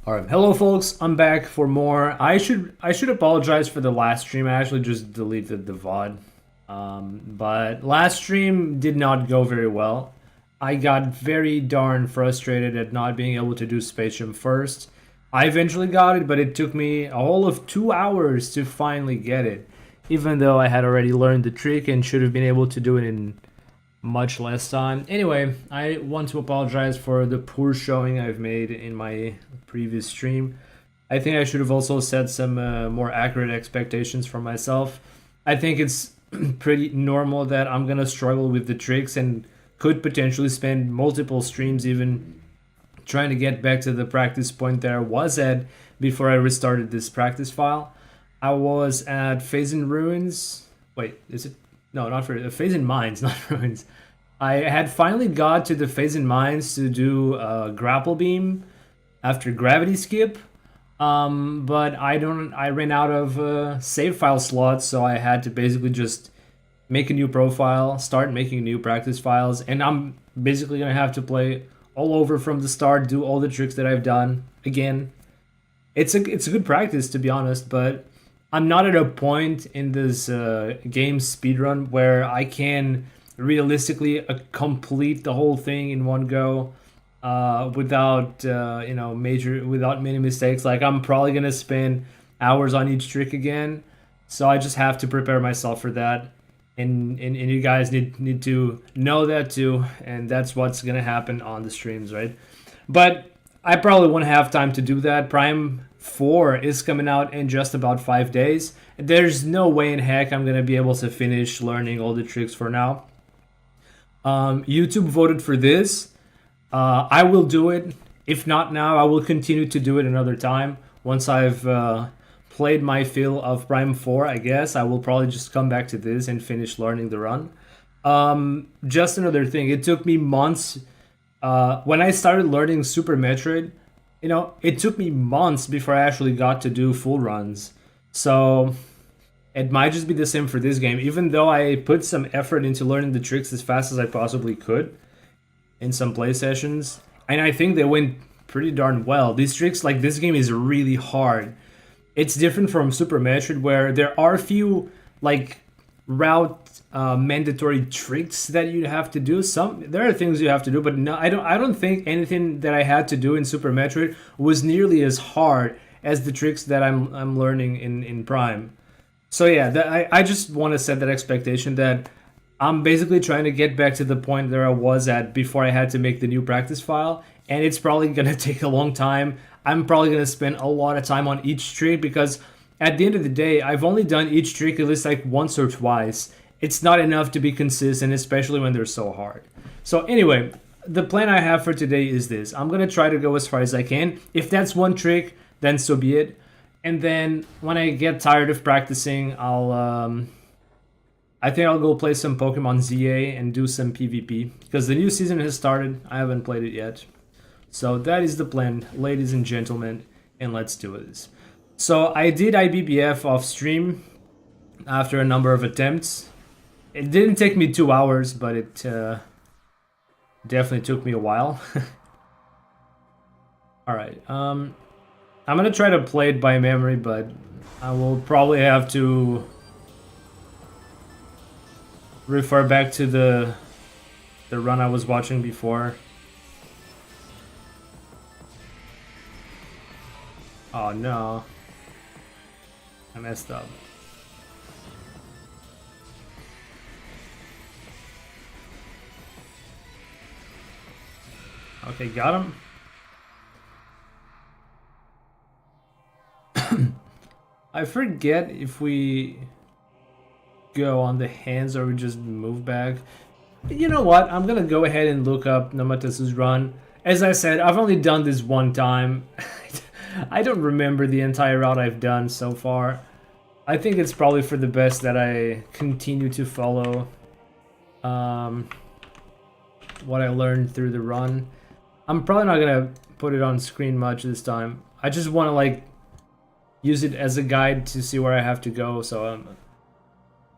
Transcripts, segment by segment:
Alright, hello folks, I'm back for more. I should apologize for the last stream. I actually just deleted the VOD. But last stream did not go very well. I got very darn frustrated at not being able to do Spatium first. I eventually got it, but it took me a whole of 2 hours to finally get it. Even though I had already learned the trick and should have been able to do it in much less time. Anyway, I want to apologize for the poor showing I've made in my previous stream. I think I should have also set some more accurate expectations for myself. I think it's pretty normal that I'm gonna struggle with the tricks and could potentially spend multiple streams even trying to get back to the practice point that I was at before I restarted this practice file. I was at Phase in Ruins. Wait, is it? No, not for Phase in Mines, not Ruins. I had finally got to the Phase in Mines to do grapple beam after gravity skip, but I ran out of save file slots, so I had to basically just make a new profile, start making new practice files, and I'm basically gonna have to play all over from the start, do all the tricks that I've done again. It's a good practice, to be honest, but I'm not at a point in this game speedrun where I can realistically complete the whole thing in one go without without many mistakes. Like, I'm probably gonna spend hours on each trick again, so I just have to prepare myself for that, and you guys need to know that too, and that's what's gonna happen on the streams, right? But I probably won't have time to do that. Prime 4 is coming out in just about 5 days. There's no way in heck I'm gonna be able to finish learning all the tricks for now. YouTube voted for this. I will do it. If not now, I will continue to do it another time. Once I've played my fill of Prime 4, I guess, I will probably just come back to this and finish learning the run. Just another thing, it took me months. When I started learning Super Metroid, it took me months before I actually got to do full runs. So it might just be the same for this game, even though I put some effort into learning the tricks as fast as I possibly could in some play sessions, and I think they went pretty darn well. These tricks, like, this game is really hard. It's different from Super Metroid, where there are a few like route mandatory tricks that you have to do. There are things you have to do, but no, I don't think anything that I had to do in Super Metroid was nearly as hard as the tricks that I'm learning in Prime. So yeah, I just want to set that expectation that I'm basically trying to get back to the point where I was at before I had to make the new practice file, and it's probably gonna take a long time. I'm probably gonna spend a lot of time on each trick, because at the end of the day, I've only done each trick at least like once or twice. It's not enough to be consistent, especially when they're so hard. So anyway, the plan I have for today is this. I'm gonna try to go as far as I can. If that's one trick, then so be it. And then when I get tired of practicing, I think I'll go play some Pokemon ZA and do some PvP, because the new season has started. I haven't played it yet. So that is the plan, ladies and gentlemen, and let's do this. So I did IBBF off stream after a number of attempts. It didn't take me 2 hours, but it definitely took me a while. Alright, I'm gonna try to play it by memory, but I will probably have to refer back to the run I was watching before. Oh no, I messed up. Okay, got him. I forget if we go on the hands or we just move back. You know what? I'm gonna go ahead and look up Namatasu's run. As I said, I've only done this one time. I don't remember the entire route I've done so far. I think it's probably for the best that I continue to follow what I learned through the run. I'm probably not gonna put it on screen much this time. I just want to like use it as a guide to see where I have to go, so I'm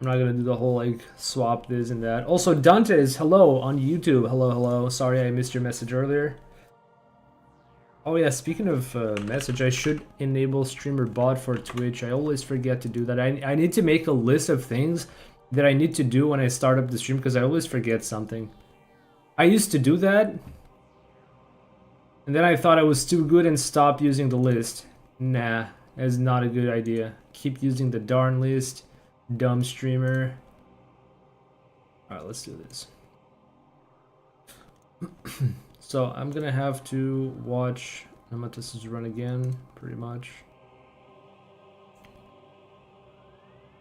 not gonna do the whole like swap this and that. Also, Dante's hello on YouTube. Hello, hello. Sorry I missed your message earlier. Oh yeah, speaking of message, I should enable streamer bot for Twitch. I always forget to do that. I need to make a list of things that I need to do when I start up the stream because I always forget something. I used to do that, and then I thought I was too good and stopped using the list. Nah, that's not a good idea. Keep using the darn list, dumb streamer. Alright, let's do this. So I'm gonna have to watch Namatis' run again, pretty much.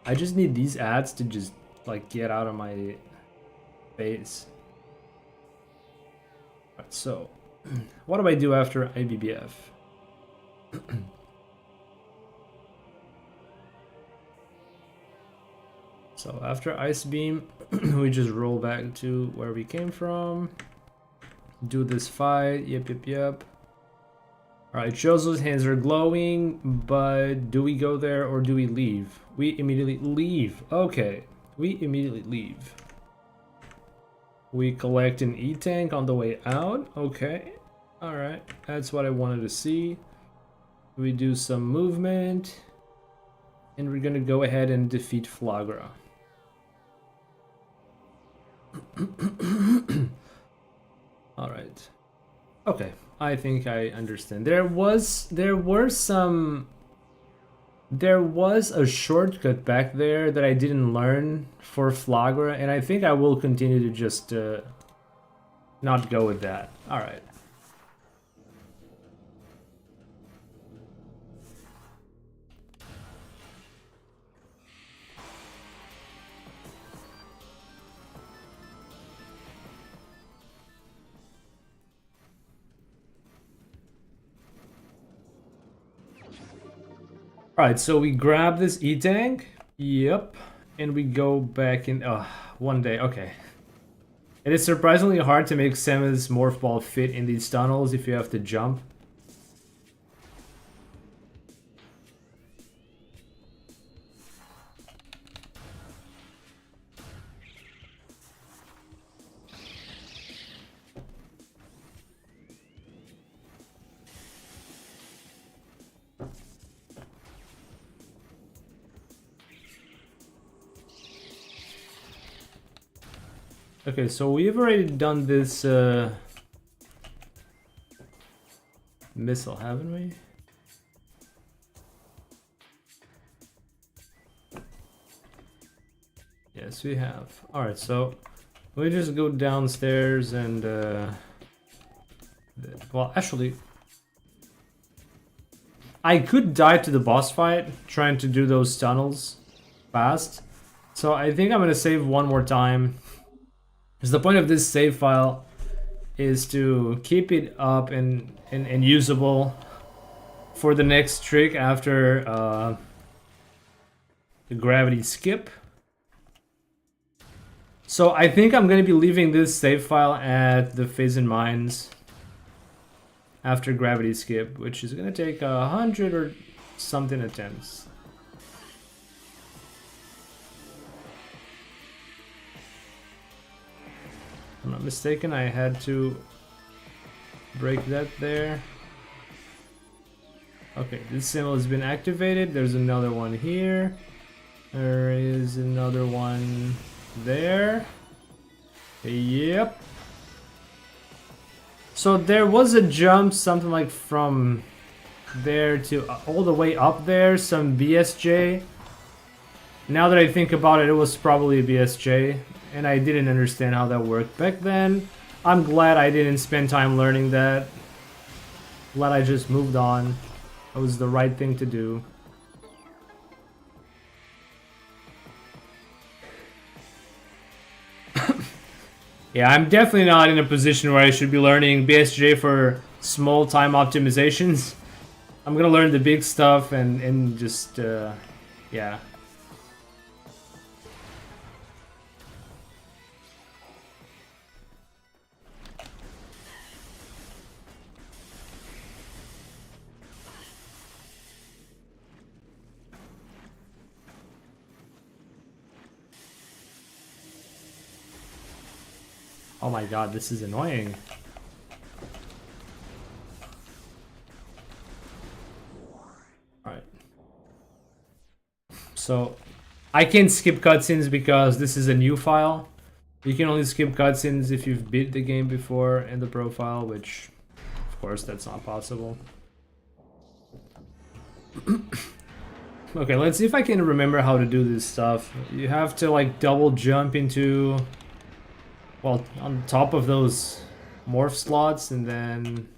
I just need these ads to just like get out of my face. Alright, so what do I do after IBBF? So after Ice Beam, we just roll back to where we came from. Do this fight, yep. Alright, shows those hands are glowing, but do we go there or do we leave? We immediately leave. Okay, we immediately leave. We collect an E-Tank on the way out. Okay, alright, that's what I wanted to see. We do some movement, and we're gonna go ahead and defeat Flagra. Alright. Okay, I think I understand. There was a shortcut back there that I didn't learn for Flagra, and I think I will continue to just not go with that. Alright. Alright, so we grab this E-Tank. Yep. And we go back in... Oh, one day. Okay. It is surprisingly hard to make Samus Morph Ball fit in these tunnels if you have to jump. Okay, so we've already done this missile, haven't we? Yes, we have. Alright, so we just go downstairs and well, actually I could die to the boss fight trying to do those tunnels fast. So I think I'm gonna save one more time. Because the point of this save file is to keep it up and usable for the next trick after the gravity skip. So I think I'm going to be leaving this save file at the Phase Mines after gravity skip, which is going to take 100 or something attempts. If I'm not mistaken, I had to break that there. Okay, this symbol has been activated. There's another one here. There is another one there. Yep. So there was a jump, something like from there to all the way up there, some BSJ. Now that I think about it, it was probably a BSJ. And I didn't understand how that worked back then. I'm glad I didn't spend time learning that. Glad I just moved on. It was the right thing to do. Yeah, I'm definitely not in a position where I should be learning BSJ for small time optimizations. I'm gonna learn the big stuff and just, yeah. Oh my god, this is annoying. So I can't skip cutscenes because this is a new file. You can only skip cutscenes if you've beat the game before in the profile, which of course that's not possible. Okay, let's see if I can remember how to do this stuff. You have to like double jump into, well, on top of those morph slots, and then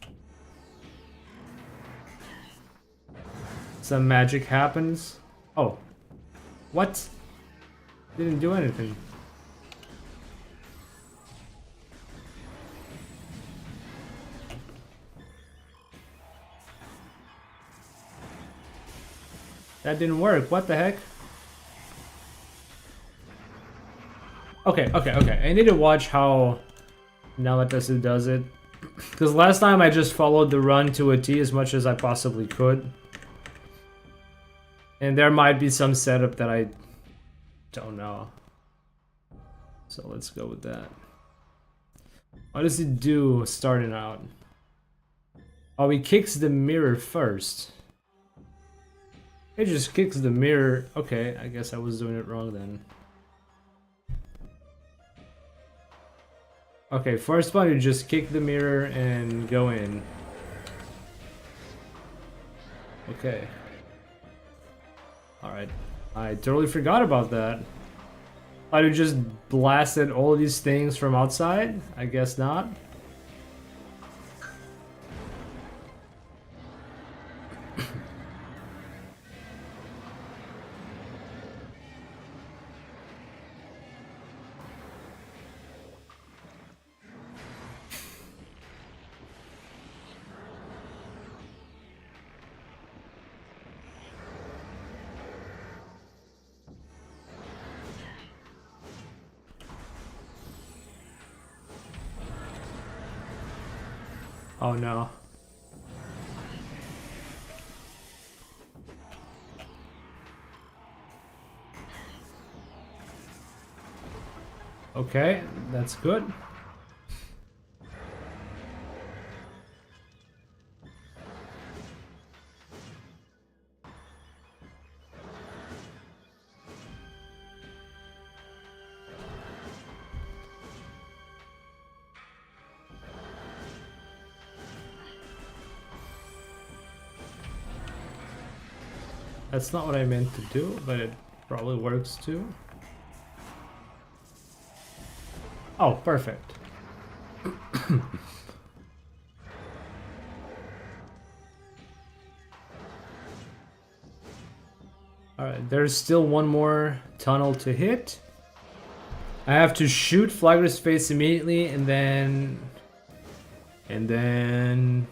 some magic happens. Oh, what? Didn't do anything. That didn't work. What the heck? Okay. I need to watch how Nalatasu does it. Because last time I just followed the run to a T as much as I possibly could. And there might be some setup that I don't know. So let's go with that. What does he do starting out? Oh, he kicks the mirror first. It just kicks the mirror. Okay, I guess I was doing it wrong then. Okay, first one, you just kick the mirror and go in. Okay. Alright. I totally forgot about that. I just blasted all these things from outside? I guess not. Oh no. Okay, that's good. That's not what I meant to do, but it probably works too. Oh, perfect. Alright, there's still one more tunnel to hit. I have to shoot Flagler's face immediately and then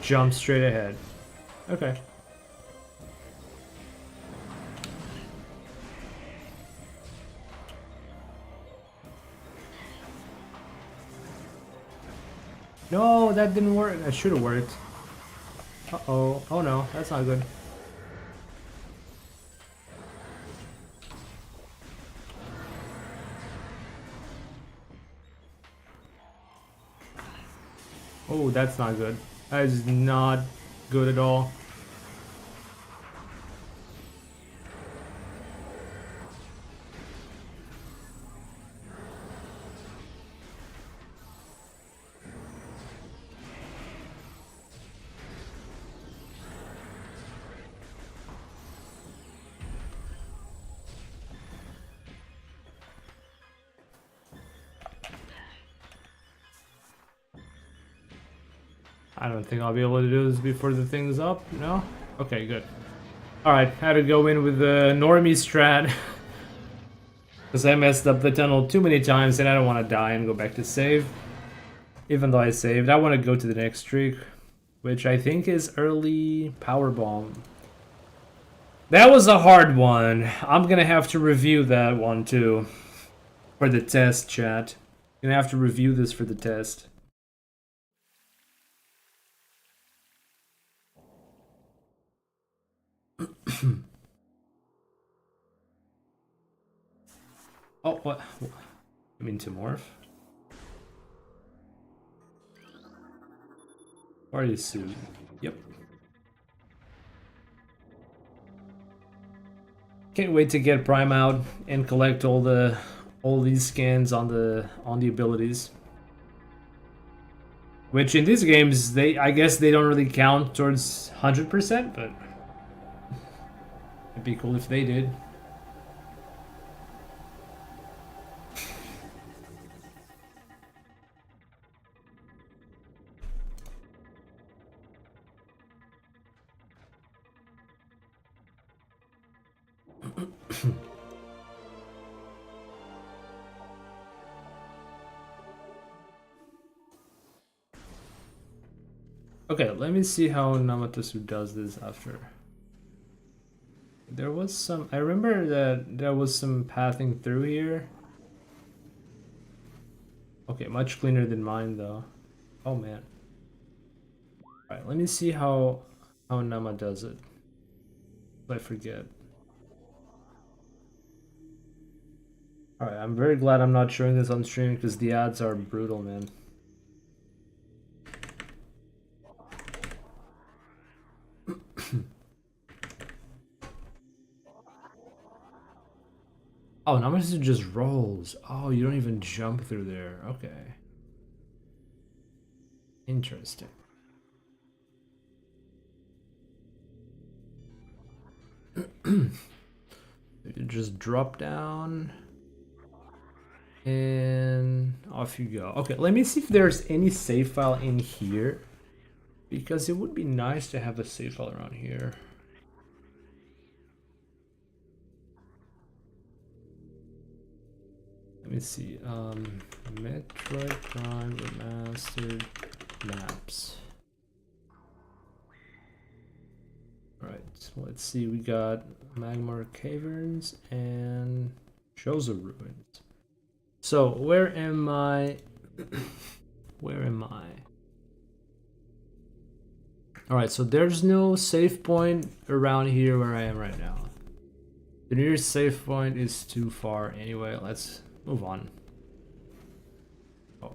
jump straight ahead. Okay. No, that didn't work. That should have worked. Uh-oh. Oh no, that's not good. Oh, that's not good. That is not good at all. I don't think I'll be able to do this before the thing's up. No? Okay, good. Alright, had to go in with the normie strat. Because I messed up the tunnel too many times and I don't want to die and go back to save. Even though I saved, I want to go to the next streak, which I think is early power bomb. That was a hard one. I'm gonna have to review that one too. For the test, chat. Gonna have to review this for the test. Oh, what? I mean to morph? Party suit. Yep. Can't wait to get Prime out and collect all these scans on the abilities. Which in these games, I guess they don't really count towards 100%, but it'd be cool if they did. Okay, let me see how Namatosu does this after. There was some... I remember that there was some pathing through here. Okay, much cleaner than mine though. Oh man. Alright, let me see how Nama does it. I forget. Alright, I'm very glad I'm not showing this on stream because the ads are brutal, man. Oh, Namatosu just rolls. Oh, you don't even jump through there. Okay. Interesting. You just drop down and off you go. Okay, let me see if there's any save file in here because it would be nice to have a save file around here. Let me see. Metroid Prime Remastered maps. Alright, so let's see. We got Magmar Caverns and Shozo Ruins. So, where am I? Where am I? Alright, so there's no save point around here where I am right now. The nearest save point is too far anyway. Let's move on. Oh,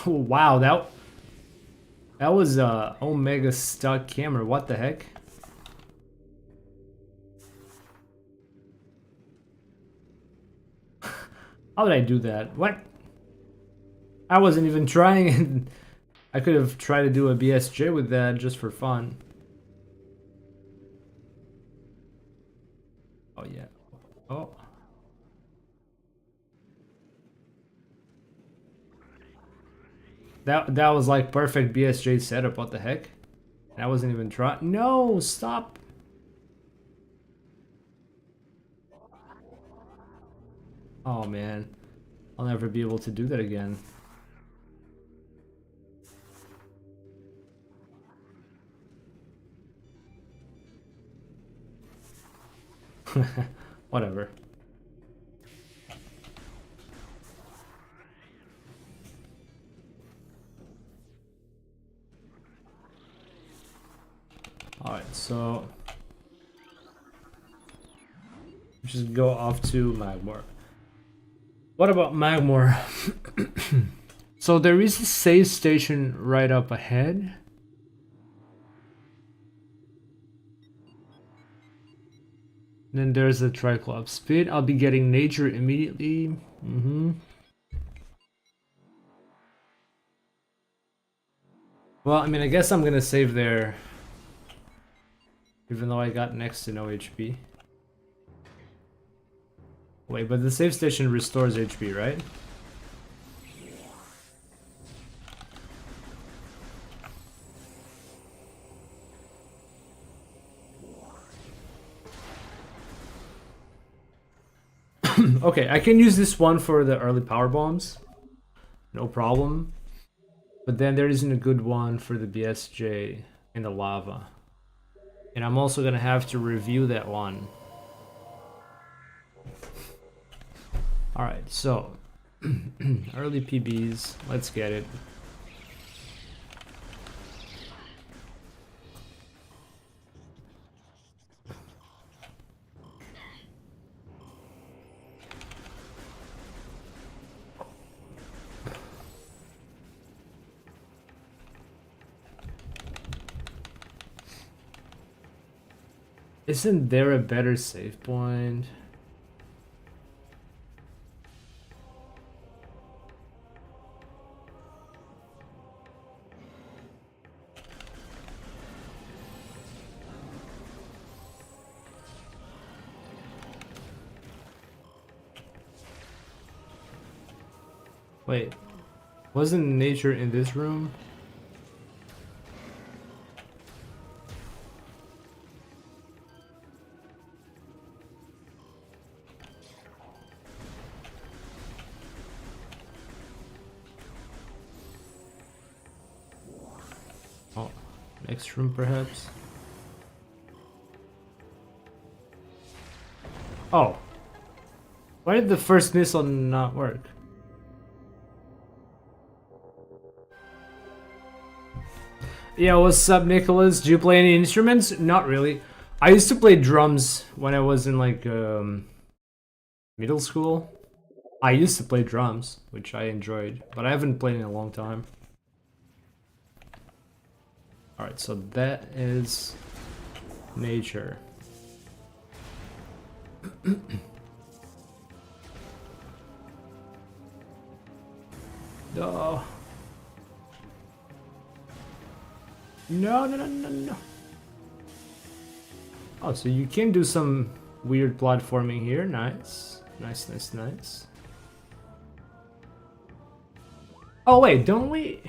oh wow, that was a Omega stuck camera. What the heck? How did I do that? What? I wasn't even trying. I could have tried to do a BSJ with that just for fun. Oh yeah. Oh. That was like perfect BSJ setup. What the heck? And I wasn't even trying. No, stop. Oh man, I'll never be able to do that again. Whatever. Alright, so just go off to Magmor. What about Magmor? So there is a save station right up ahead. Then there's the Triclops Spit. I'll be getting nature immediately. Well, I mean, I guess I'm gonna save there. Even though I got next to no HP. Wait, but the save station restores HP, right? Okay, I can use this one for the early power bombs. No problem. But then there isn't a good one for the BSJ in the lava. And I'm also gonna have to review that one. Alright, so early PBs, let's get it. Isn't there a better save point? Wait, wasn't nature in this room? Oh, next room perhaps? Oh. Why did the first missile not work? Yeah, what's up, Nicholas? Do you play any instruments? Not really. I used to play drums when I was in like middle school. I used to play drums, which I enjoyed, but I haven't played in a long time. Alright, so that is nature. Oh. No, no, no, no, no. Oh, so you can do some weird platforming here. Nice. Nice, nice, nice. Oh, wait, don't we...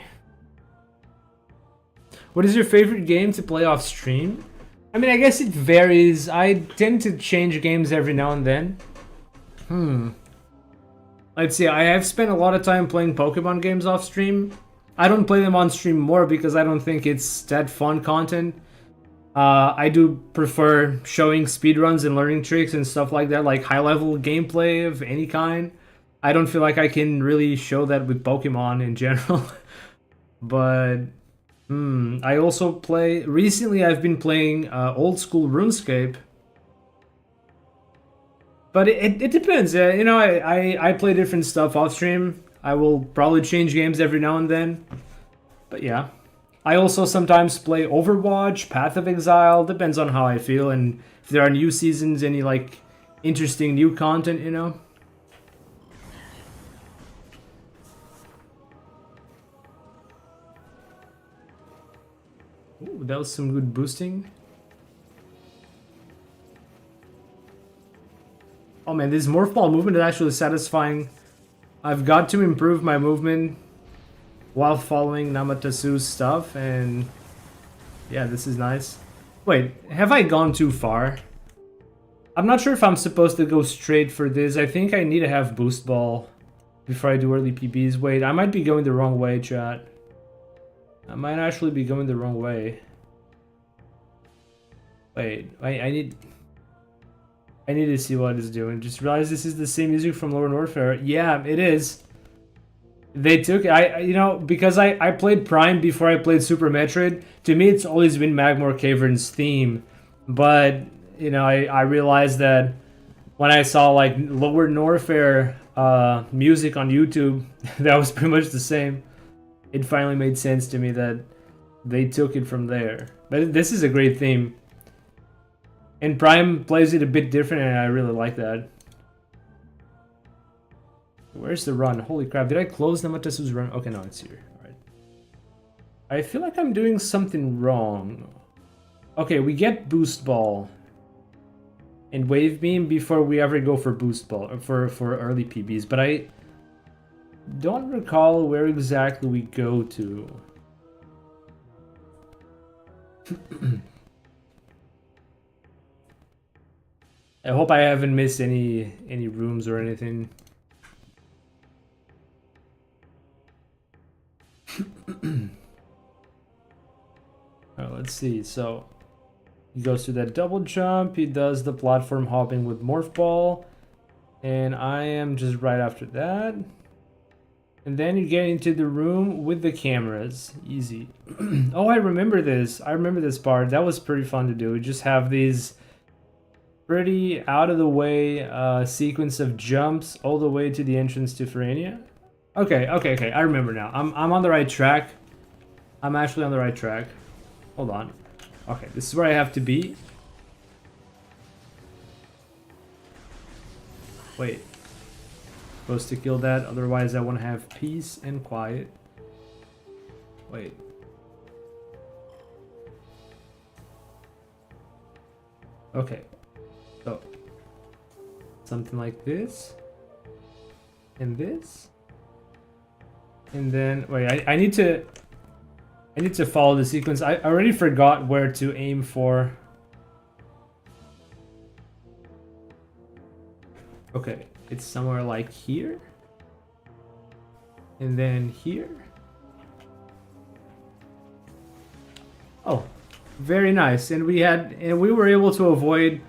What is your favorite game to play off stream? I mean, I guess it varies. I tend to change games every now and then. Let's see, I have spent a lot of time playing Pokemon games off stream. I don't play them on stream more because I don't think it's that fun content. I do prefer showing speedruns and learning tricks and stuff like that, like high-level gameplay of any kind. I don't feel like I can really show that with Pokemon in general. But I also play... Recently I've been playing old school RuneScape. But it depends. You know, I play different stuff off stream. I will probably change games every now and then. But yeah. I also sometimes play Overwatch, Path of Exile. Depends on how I feel and if there are new seasons, any like interesting new content, you know. Ooh, that was some good boosting. Oh man, this morph ball movement is actually satisfying. I've got to improve my movement while following Namatasu's stuff, and yeah, this is nice. Wait, have I gone too far? I'm not sure if I'm supposed to go straight for this. I think I need to have boost ball before I do early PBs. Wait, I might be going the wrong way, chat. I might actually be going the wrong way. Wait, I need to see what it's doing. Just realized this is the same music from Lower Warfare. Yeah, it is. They took you know, because I played Prime before I played Super Metroid. To me, it's always been Magmore Cavern's theme, but you know, I realized that when I saw like Lower Warfare music on YouTube, that was pretty much the same. It finally made sense to me that they took it from there. But this is a great theme. And Prime plays it a bit different, and I really like that. Where's the run? Holy crap, did I close Namatasu's run? Okay, no, it's here. Alright. I feel like I'm doing something wrong. Okay, we get Boost Ball and Wave Beam before we ever go for Boost Ball, or for early PBs, but I don't recall where exactly we go to. I hope I haven't missed any rooms or anything. Alright, let's see. So he goes to that double jump, he does the platform hopping with Morph Ball, and I am just right after that. And then you get into the room with the cameras. Easy. Oh, I remember this. I remember this part. That was pretty fun to do. We just have these pretty out of the way sequence of jumps all the way to the entrance to Ferania. Okay, I remember now. I'm on the right track. I'm actually on the right track. Hold on. Okay, this is where I have to be. Wait. Supposed to kill that, otherwise I want to have peace and quiet. Wait. Okay. So. Something like this. And this. And then, wait, I need to follow the sequence. I already forgot where to aim for. Okay, it's somewhere like here. And then here. Oh, very nice. And we were able to avoid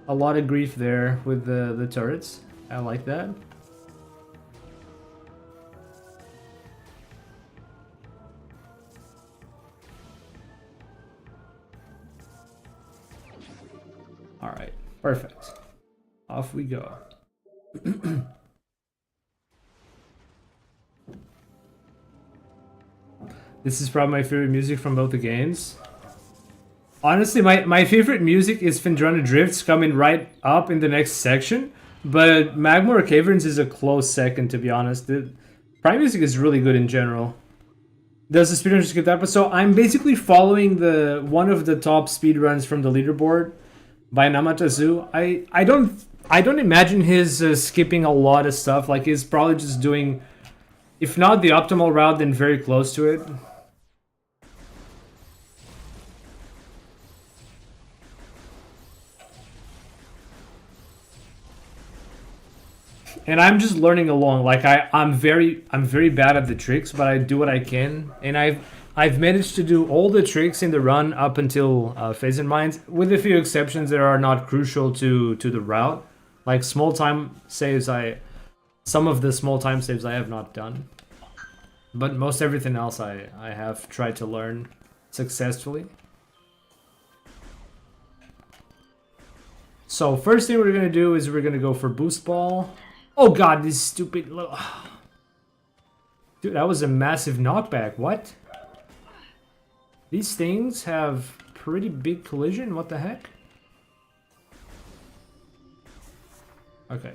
a lot of grief there with the turrets. I like that. All right, perfect. Off we go. This is probably my favorite music from both the games. Honestly, my favorite music is Phendrana Drifts coming right up in the next section, but Magmoor Caverns is a close second, to be honest. The Prime music is really good in general. Does the speedrunner skip that? But so I'm basically following one of the top speedruns from the leaderboard by Namatazu. I don't imagine his skipping a lot of stuff. Like, he's probably just doing, if not the optimal route, then very close to it. And I'm just learning along. Like, I'm very bad at the tricks, but I do what I can. And I've managed to do all the tricks in the run up until Phasing Mines, with a few exceptions that are not crucial to the route. Like small time saves, some of the small time saves I have not done. But most everything else I have tried to learn successfully. So first thing we're gonna do is we're gonna go for Boost Ball. Oh god, this stupid little... Dude, that was a massive knockback. What? These things have pretty big collision. What the heck? Okay.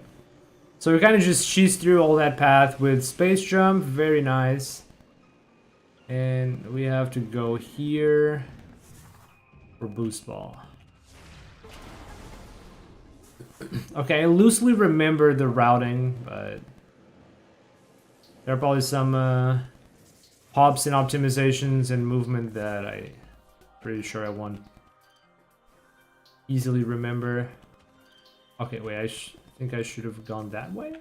So we kind of just cheese through all that path with Space Jump. Very nice. And we have to go here for Boost Ball. Okay, I loosely remember the routing, but there are probably some hops and optimizations and movement that I'm pretty sure I won't easily remember. Okay, wait, I think I should have gone that way?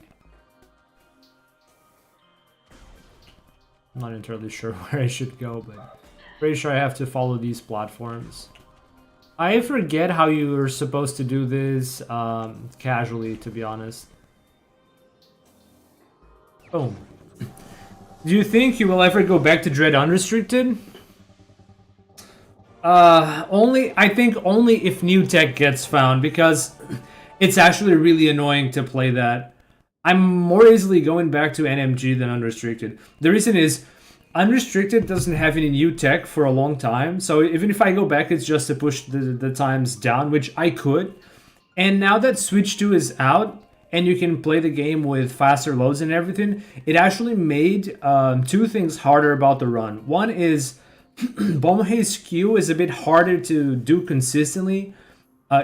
I'm not entirely sure where I should go, but pretty sure I have to follow these platforms. I forget how you are supposed to do this casually, to be honest. Boom. Do you think you will ever go back to Dread Unrestricted? I think only if new tech gets found, because it's actually really annoying to play that. I'm more easily going back to NMG than Unrestricted. The reason is, Unrestricted doesn't have any new tech for a long time, so even if I go back, it's just to push the times down, which I could. And now that Switch 2 is out, and you can play the game with faster loads and everything, it actually made two things harder about the run. One is, Bomahei's skew is a bit harder to do consistently.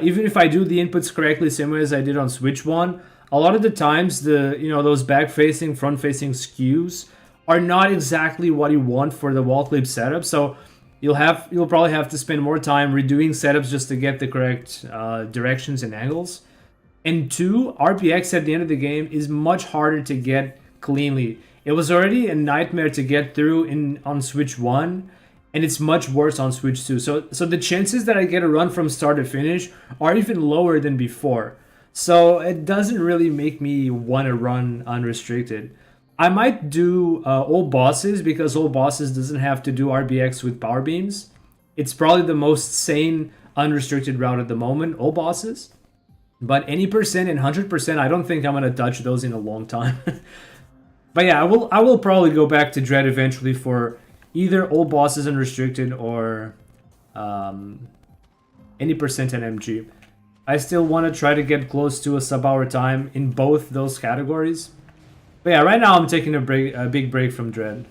Even if I do the inputs correctly, same way as I did on Switch 1, a lot of the times those back-facing, front-facing skews are not exactly what you want for the wall clip setup. So you'll probably have to spend more time redoing setups just to get the correct directions and angles. And two, RPX at the end of the game is much harder to get cleanly. It was already a nightmare to get through on Switch 1, and it's much worse on Switch 2. So the chances that I get a run from start to finish are even lower than before. So it doesn't really make me want to run Unrestricted. I might do all bosses, because all bosses doesn't have to do RBX with power beams. It's probably the most sane unrestricted route at the moment, all bosses. But any percent and 100%, I don't think I'm going to touch those in a long time. But yeah, I will probably go back to Dread eventually for either all bosses unrestricted or any percent NMG. I still want to try to get close to a sub-hour time in both those categories. But yeah, right now I'm taking a big break from Dread.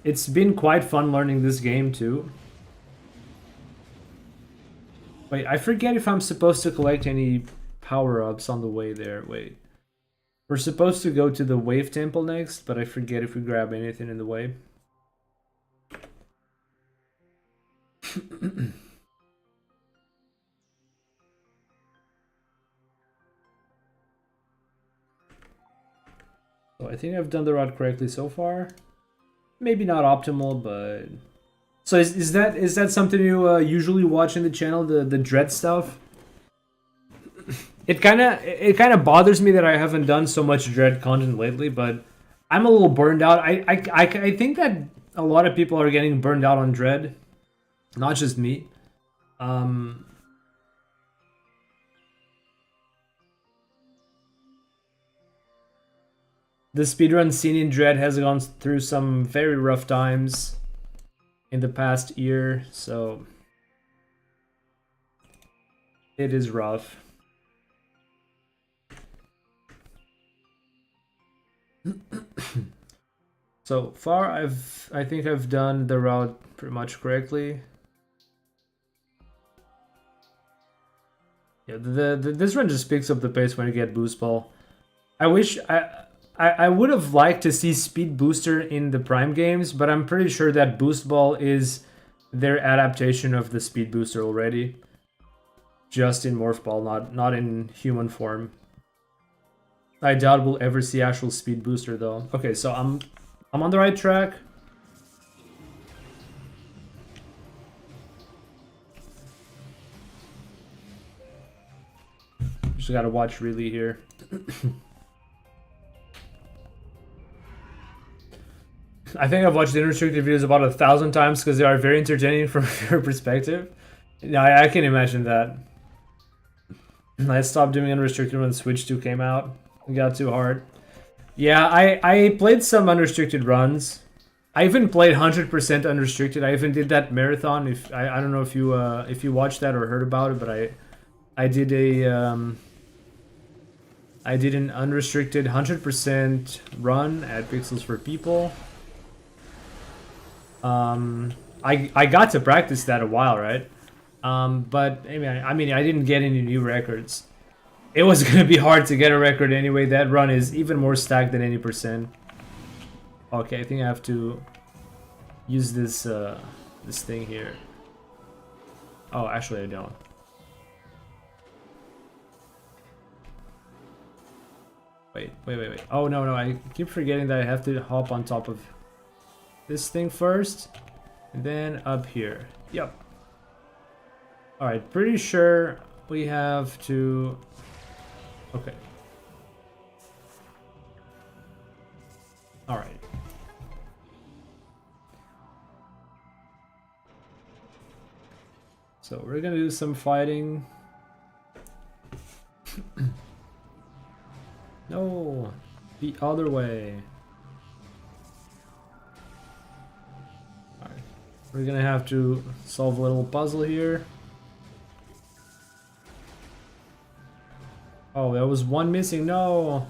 It's been quite fun learning this game too. Wait, I forget if I'm supposed to collect any power-ups on the way there. Wait. We're supposed to go to the Wave Temple next, but I forget if we grab anything in the way. So I think I've done the route correctly so far. Maybe not optimal, but... So is that something you usually watch in the channel, the Dread stuff? It kind of bothers me that I haven't done so much Dread content lately, but I'm a little burned out. I think that a lot of people are getting burned out on Dread, not just me. The speedrun scene in Dread has gone through some very rough times in the past year, so it is rough. So far, I think I've done the route pretty much correctly. Yeah, this run just picks up the pace when you get boost ball. I wish I would have liked to see speed booster in the Prime games, but I'm pretty sure that boost ball is their adaptation of the speed booster already, just in morph ball, not in human form. I doubt we'll ever see actual speed booster though. Okay, so I'm on the right track. Just gotta watch really here. I think I've watched the unrestricted videos about 1,000 times because they are very entertaining from your perspective. Yeah, I can imagine that. I stopped doing unrestricted when Switch 2 came out. It got too hard. Yeah, I played some unrestricted runs. I even played 100% unrestricted. I even did that marathon. If I don't know if you watched that or heard about it, but I did an unrestricted 100% run at Pixels for People. I got to practice that a while, right? But I mean, I didn't get any new records. It was gonna be hard to get a record anyway. That run is even more stacked than any percent. Okay, I think I have to use this this thing here. Oh, actually I don't. Wait. Oh no, I keep forgetting that I have to hop on top of this thing first, and then up here. Yep. Alright, pretty sure we have to... Okay. Alright. So we're gonna do some fighting. No, the other way. Alright. We're gonna have to solve a little puzzle here. Oh, there was one missing. No.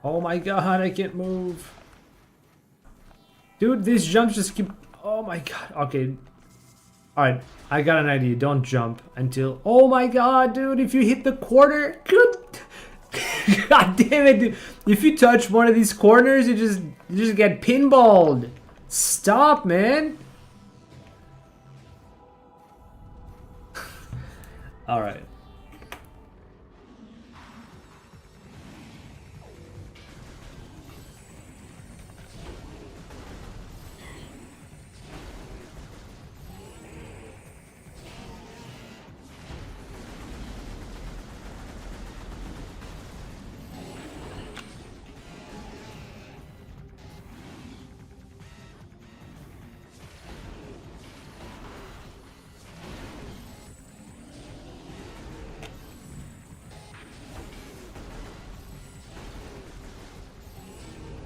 Oh my god, I can't move. Dude, these jumps just keep... Oh my god. Okay. Alright, I got an idea. Don't jump until... Oh my god, dude, if you hit the corner... Good... God damn it, dude. If you touch one of these corners, you just get pinballed. Stop, man. All right.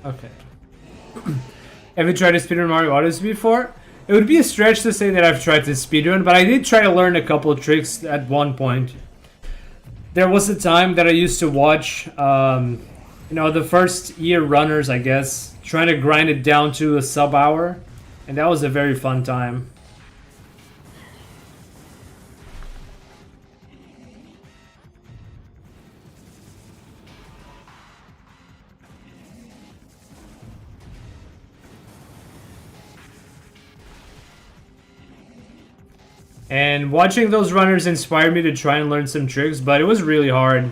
Okay. Have you tried to speedrun Mario Odyssey before? It would be a stretch to say that I've tried to speedrun, but I did try to learn a couple of tricks at one point. There was a time that I used to watch, you know, the first year runners, I guess, trying to grind it down to a sub-hour, and that was a very fun time. And watching those runners inspired me to try and learn some tricks, but it was really hard.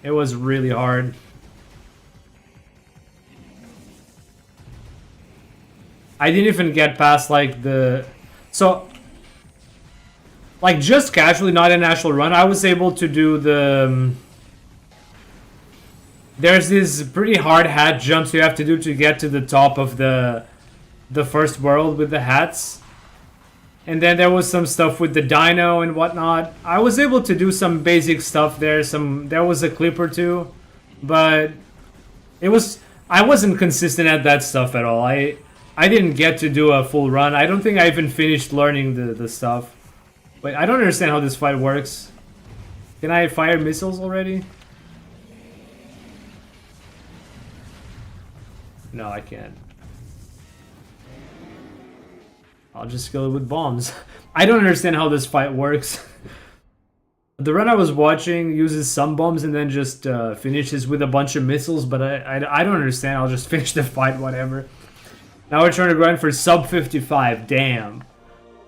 It was really hard. I didn't even get past like the... So, like just casually, not an actual run, I was able to do the... There's these pretty hard hat jumps you have to do to get to the top of the first world with the hats. And then there was some stuff with the dino and whatnot. I was able to do some basic stuff there. There was a clip or two, but I wasn't consistent at that stuff at all. I didn't get to do a full run. I don't think I even finished learning the stuff. Wait, I don't understand how this fight works. Can I fire missiles already? No, I can't. I'll just kill it with bombs. I don't understand how this fight works. The run I was watching uses some bombs and then just finishes with a bunch of missiles, but I don't understand. I'll just finish the fight, whatever. Now we're trying to grind for sub 55. Damn.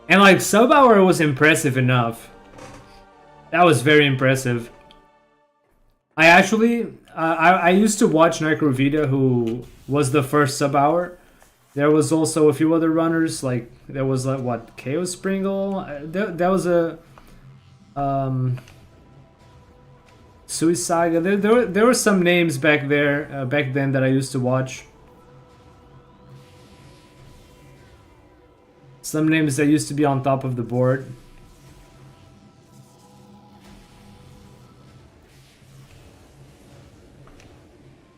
And like sub hour was impressive enough. That was very impressive. I actually I used to watch Necrovita, who was the first sub hour. There was also a few other runners, like there was like what, Chaos Springle. There was a Suicide. There were some names back there back then that I used to watch. Some names that used to be on top of the board.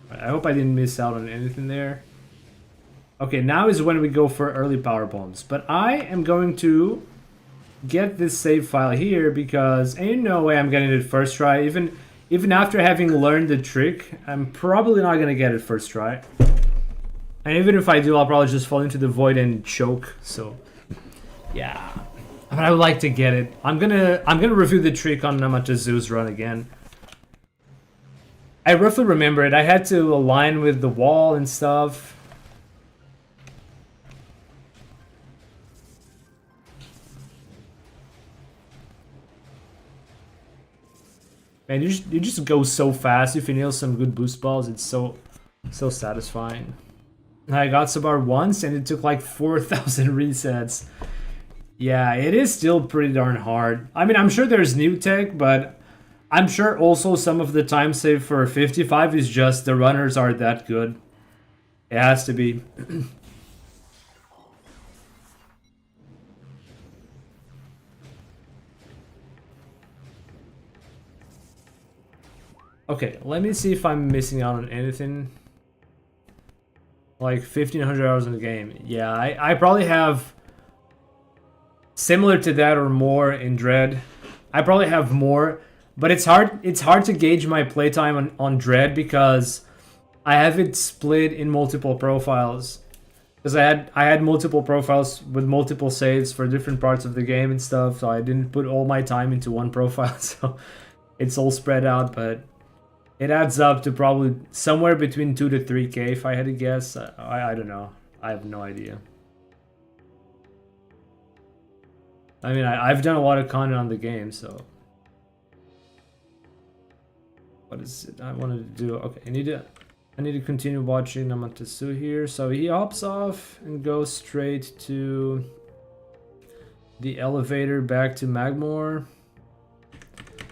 I hope I didn't miss out on anything there. Okay, now is when we go for early power bombs. But I am going to get this save file here because ain't no way I'm getting it first try. Even after having learned the trick, I'm probably not gonna get it first try. And even if I do, I'll probably just fall into the void and choke. So, yeah. But I would like to get it. I'm gonna review the trick on Namatazu's run again. I roughly remember it. I had to align with the wall and stuff. Man, you just go so fast. If you nail some good boost balls, it's so satisfying. I got Subar once and it took like 4,000 resets. Yeah, it is still pretty darn hard. I mean, I'm sure there's new tech, but I'm sure also some of the time save for 55 is just the runners are that good. It has to be. Okay, let me see if I'm missing out on anything. Like 1,500 hours in the game. Yeah, I probably have similar to that or more in Dread. I probably have more, but it's hard to gauge my playtime on Dread because I have it split in multiple profiles. Because I had multiple profiles with multiple saves for different parts of the game and stuff, so I didn't put all my time into one profile, so it's all spread out, but it adds up to probably somewhere between 2 to 3k if I had to guess. I don't know. I have no idea. I mean, I've done a lot of content on the game, so... What is it I wanted to do? Okay, I need to continue watching Namatasu here. So he hops off and goes straight to the elevator back to Magmore.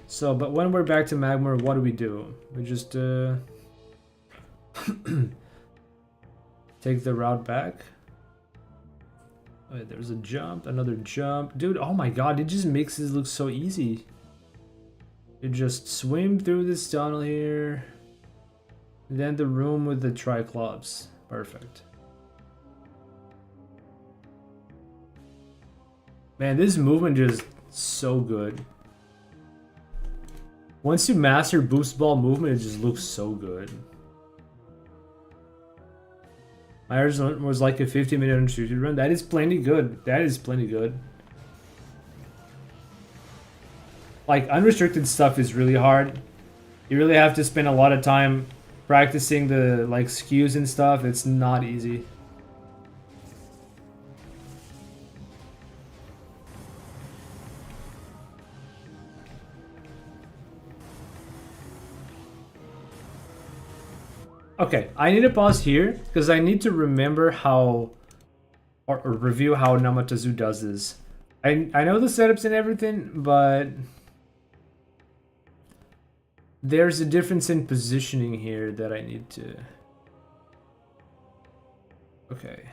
So, but when we're back to Magmore, what do? We just take the route back. Wait, there's a jump, another jump. Dude, oh my god, it just makes this look so easy. You just swim through this tunnel here. Then the room with the Triclops. Perfect. Man, this movement is so good. Once you master boost ball movement, it just looks so good. Myers was like a 50-minute unrestricted run. That is plenty good. That is plenty good. Like, unrestricted stuff is really hard. You really have to spend a lot of time practicing the, like, skews and stuff. It's not easy. Okay, I need to pause here because I need to remember how, or review how Namatazu does this. I know the setups and everything, but there's a difference in positioning here that I need to... Okay.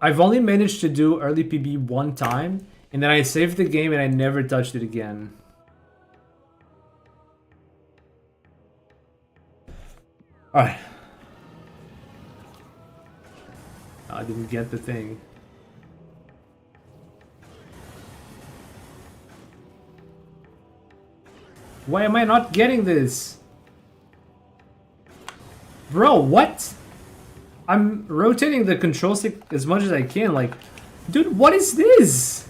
I've only managed to do early PB one time, and then I saved the game and I never touched it again. Alright. I didn't get the thing. Why am I not getting this? Bro, what? I'm rotating the control stick as much as I can, like... Dude, what is this?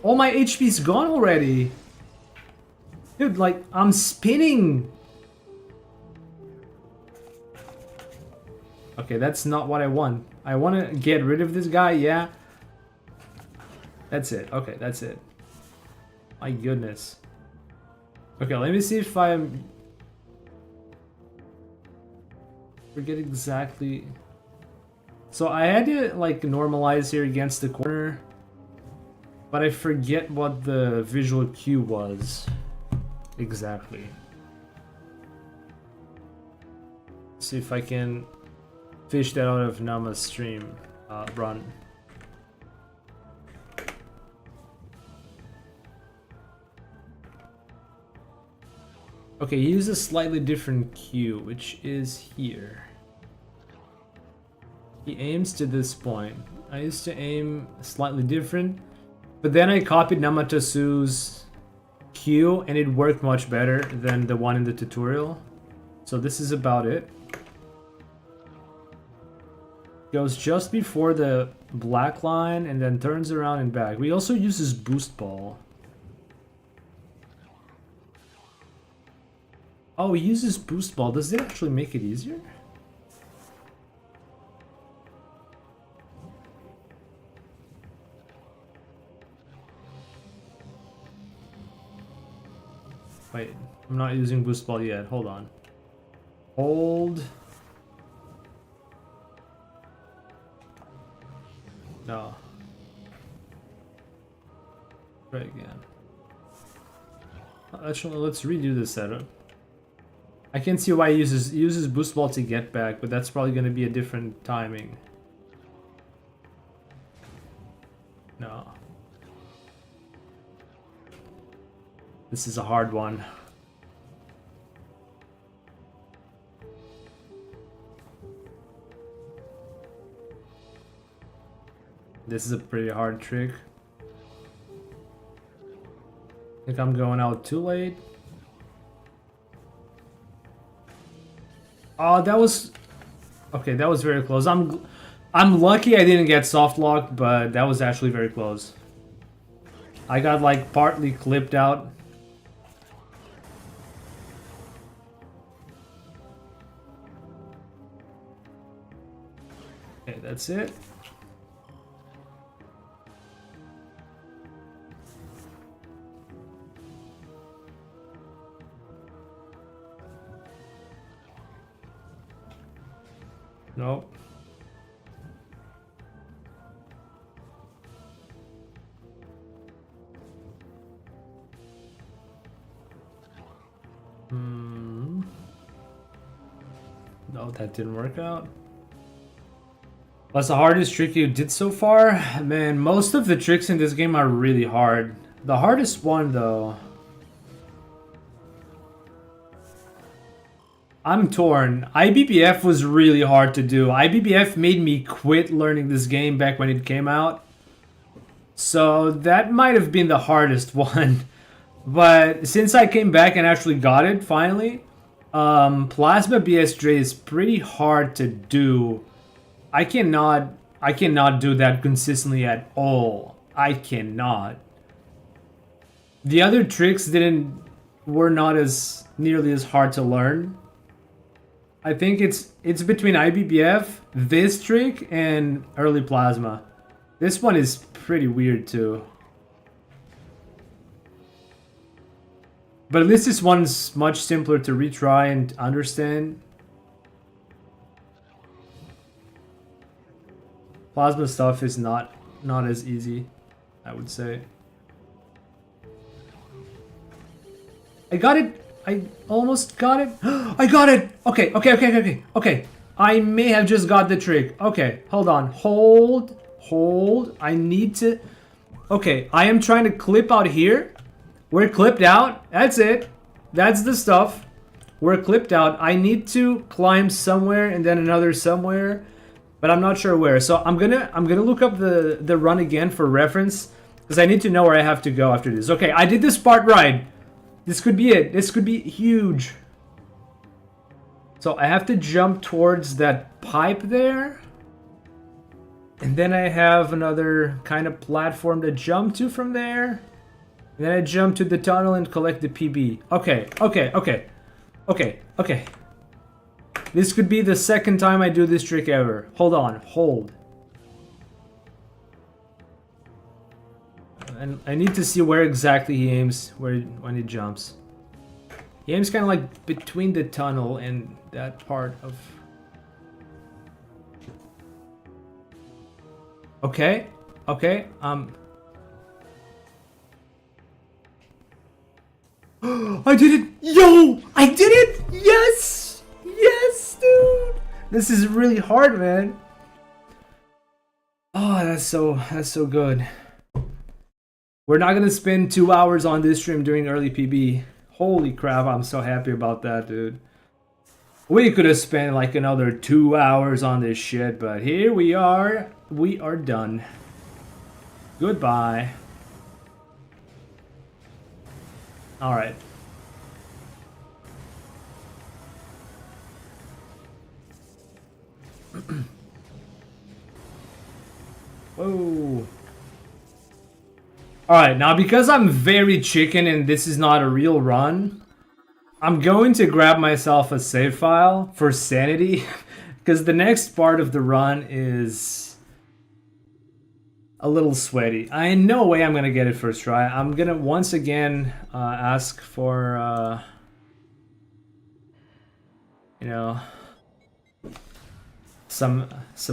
All my HP's gone already. Dude, like, I'm spinning. Okay, that's not what I want. I want to get rid of this guy, yeah. That's it. Okay, that's it. My goodness. Okay, let me see if I'm... forget exactly... So I had to, like, normalize here against the corner. But I forget what the visual cue was. Exactly. See if I can fish that out of Nama's stream run. Okay, use a slightly different cue, which is here. He aims to this point. I used to aim slightly different, but then I copied Namatasu's cue and it worked much better than the one in the tutorial. So this is about it. Goes just before the black line and then turns around and back. We also use his boost ball. Oh, he uses boost ball. Does it actually make it easier? Wait, I'm not using boost ball yet. Hold on. Hold. No. Try again. Actually, let's redo the setup. I can see why he uses boost ball to get back, but that's probably going to be a different timing. No. This is a hard one. This is a pretty hard trick. I think I'm going out too late. Oh, that was... Okay, that was very close. I'm lucky I didn't get soft locked, but that was actually very close. I got like partly clipped out. Okay, that's it. Nope. No, that didn't work out. What's the hardest trick you did so far? Man, most of the tricks in this game are really hard. The hardest one, though... I'm torn. IBBF was really hard to do. IBBF made me quit learning this game back when it came out. So that might have been the hardest one. But since I came back and actually got it, finally, Plasma BSJ is pretty hard to do. I cannot do that consistently at all. I cannot. The other tricks were not as nearly as hard to learn. I think it's between IBBF, this trick, and early Plasma. This one is pretty weird too. But at least this one's much simpler to retry and understand. Plasma stuff is not as easy, I would say. I got it! I almost got it. I got it! Okay. I may have just got the trick. Okay, hold on. Hold. I need to... Okay, I am trying to clip out here. We're clipped out. That's it. That's the stuff. We're clipped out. I need to climb somewhere and then another somewhere. But I'm not sure where. So I'm gonna look up the run again for reference. Because I need to know where I have to go after this. Okay, I did this part right. This could be it. This could be huge. So I have to jump towards that pipe there. And then I have another kind of platform to jump to from there. And then I jump to the tunnel and collect the PB. Okay. This could be the second time I do this trick ever. Hold on. Hold. And I need to see where exactly he aims when he jumps. He aims kind of like between the tunnel and that part of... Okay. I did it! Yo! I did it! Yes! Yes, dude! This is really hard, man. Oh, that's so good. We're not gonna spend 2 hours on this stream doing early PB. Holy crap, I'm so happy about that, dude. We could have spent like another 2 hours on this shit, but here we are. We are done. Goodbye. Alright. Whoa. Alright, now because I'm very chicken and this is not a real run, I'm going to grab myself a save file for sanity, because the next part of the run is a little sweaty. I in no way I'm gonna get it first try. I'm gonna once again ask for you know, some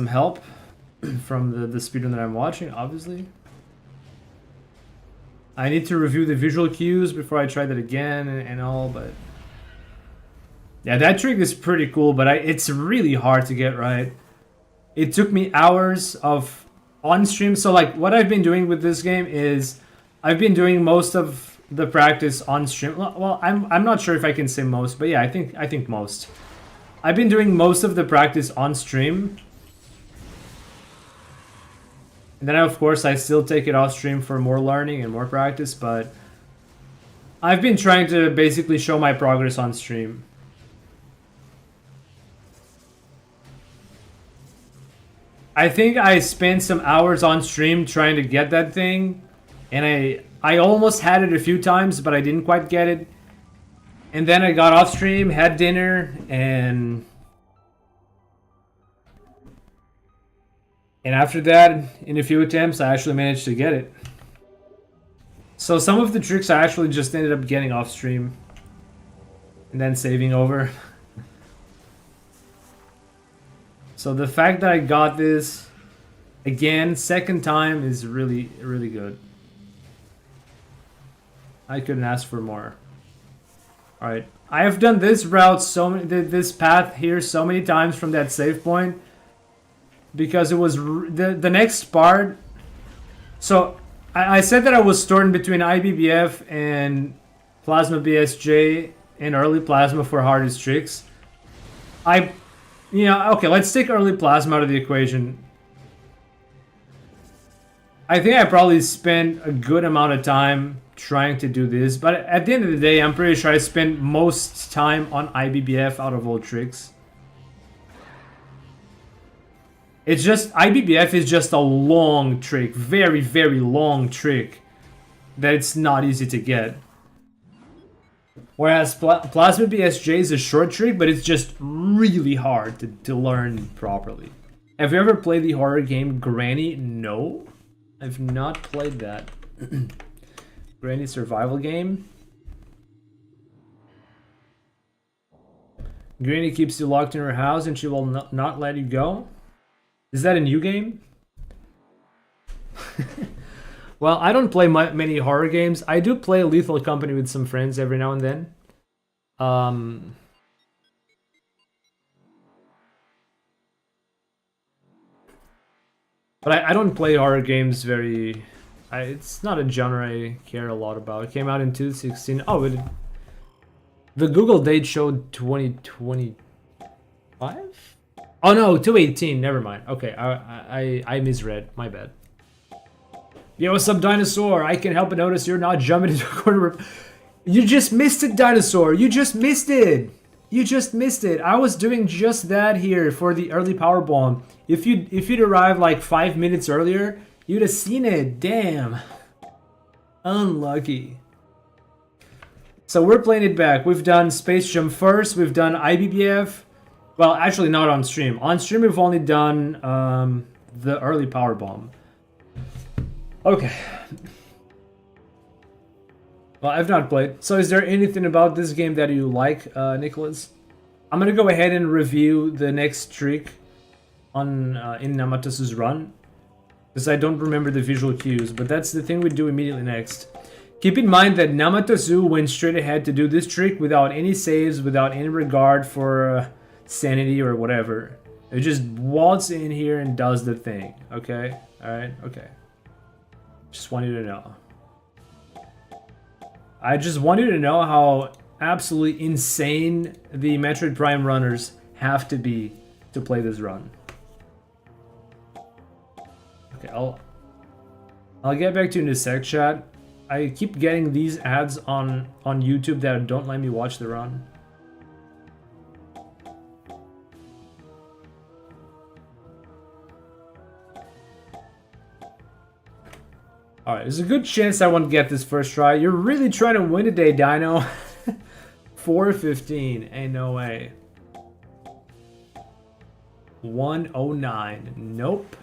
help from the speedrun that I'm watching, obviously. I need to review the visual cues before I try that again and all, but... Yeah, that trick is pretty cool, but it's really hard to get right. It took me hours of on-stream, so like what I've been doing with this game is I've been doing most of the practice on-stream. Well, I'm not sure if I can say most, but yeah, I think most. I've been doing most of the practice on-stream. And then, of course, I still take it off stream for more learning and more practice, but I've been trying to basically show my progress on stream. I think I spent some hours on stream trying to get that thing, and I almost had it a few times, but I didn't quite get it. And then I got off stream, had dinner, and after that, in a few attempts, I actually managed to get it. So some of the tricks I actually just ended up getting off stream and then saving over. So the fact that I got this again, second time, is really, really good. I couldn't ask for more. Alright, I have done this route this path here so many times from that save point. because it was the next part. So I said that I was torn between IBBF and Plasma BSJ and early Plasma for hardest tricks. Okay, let's take early Plasma out of the equation. I think I probably spent a good amount of time trying to do this, but at the end of the day, I'm pretty sure I spent most time on IBBF out of all tricks. It's just, IBBF is just a long trick, very, very long trick, that it's not easy to get. Whereas Plasma BSJ is a short trick, but it's just really hard to learn properly. Have you ever played the horror game Granny? No, I've not played that. Granny survival game. Granny keeps you locked in her house and she will not let you go. Is that a new game? Well, I don't play many horror games. I do play Lethal Company with some friends every now and then. But I don't play horror games very... it's not a genre I care a lot about. It came out in 2016. Oh, the Google date showed 2025? Oh no, 2018. Never mind. Okay, I misread. My bad. Yo, what's up, Dinosaur? I can't help but notice you're not jumping into a corner. You just missed it, Dinosaur. You just missed it. You just missed it. I was doing just that here for the early power bomb. If you'd arrived like 5 minutes earlier, you'd have seen it. Damn. Unlucky. So we're playing it back. We've done Space Jump first. We've done IBBF. Well, actually not on stream. On stream we've only done the early power bomb. Okay. Well, I've not played. So is there anything about this game that you like, Nicholas? I'm gonna go ahead and review the next trick on in Namatos's run, because I don't remember the visual cues, but that's the thing we do immediately next. Keep in mind that Namatosu went straight ahead to do this trick without any saves, without any regard for sanity or whatever. It just waltzes in here and does the thing, okay? Alright, okay. Just want you to know. I just want you to know how absolutely insane the Metroid Prime runners have to be to play this run. Okay, I'll get back to you in a sec, chat. I keep getting these ads on YouTube that don't let me watch the run. Alright, there's a good chance I won't get this first try. You're really trying to win today, Dino. 415. Ain't no way. 109. Nope.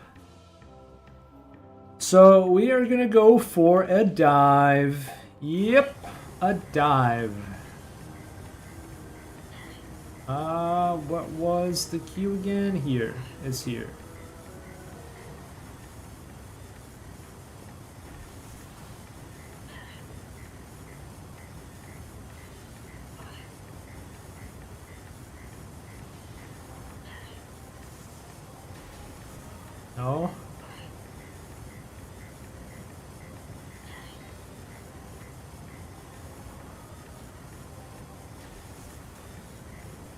So we are gonna go for a dive. Yep, a dive. What was the cue again? Here. It's here. No.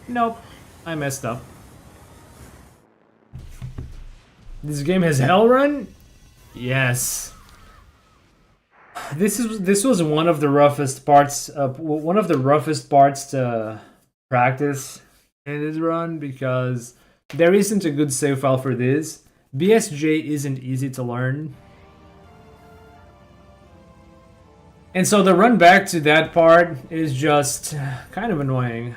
Nope. I messed up. This game has hell run? Yes. This was one of the roughest parts to practice in this run, because there isn't a good save file for this. BSJ isn't easy to learn. And so the run back to that part is just kind of annoying.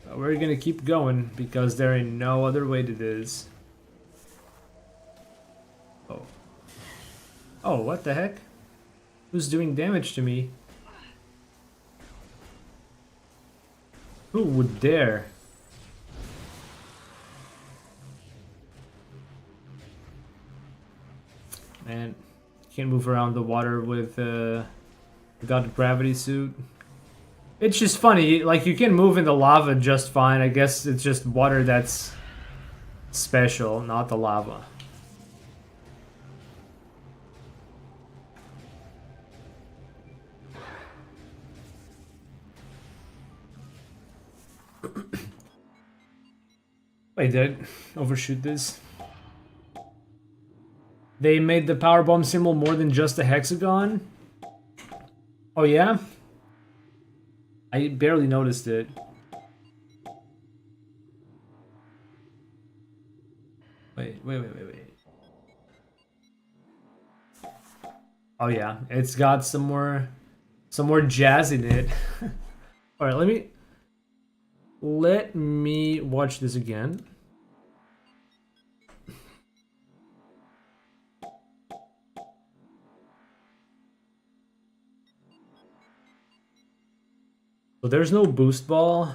But we're gonna keep going because there ain't no other way to this. Oh. Oh, what the heck? Who's doing damage to me? Who would dare? Man, can't move around the water with without a gravity suit. It's just funny, like you can move in the lava just fine. I guess it's just water that's special, not the lava. Wait, did I overshoot this? They made the powerbomb symbol more than just a hexagon? Oh yeah? I barely noticed it. Wait. Oh yeah, it's got some more jazz in it. All right, let me watch this again. So there's no boost ball.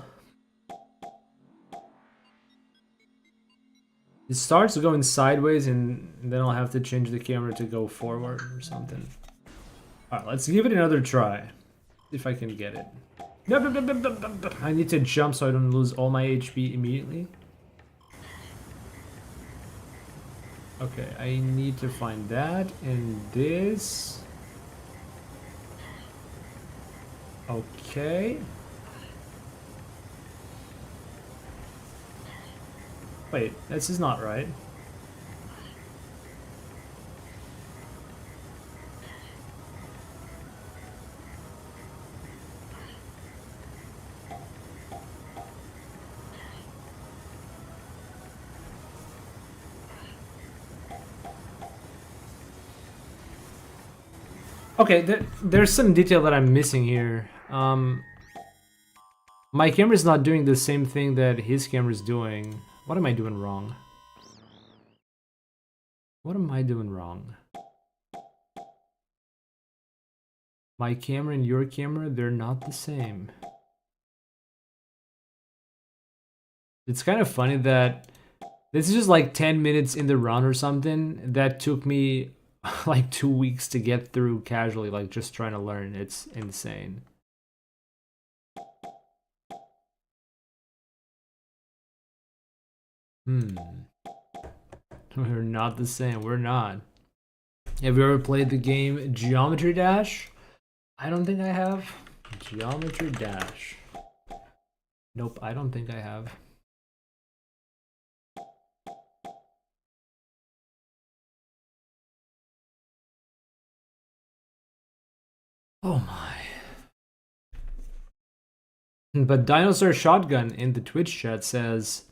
It starts going sideways and then I'll have to change the camera to go forward or something. Alright, let's give it another try. See if I can get it. I need to jump so I don't lose all my HP immediately. Okay, I need to find that and this. Okay. Wait, this is not right. Okay, there's some detail that I'm missing here. My camera's not doing the same thing that his camera's doing. What am I doing wrong? What am I doing wrong? My camera and your camera, they're not the same. It's kind of funny that this is just like 10 minutes in the run or something that took me like 2 weeks to get through casually, like just trying to learn. It's insane. We're not the same. We're not. Have you ever played the game Geometry Dash? I don't think I have. Geometry Dash. Nope, I don't think I have. Oh my. But Dinosaur Shotgun in the Twitch chat says,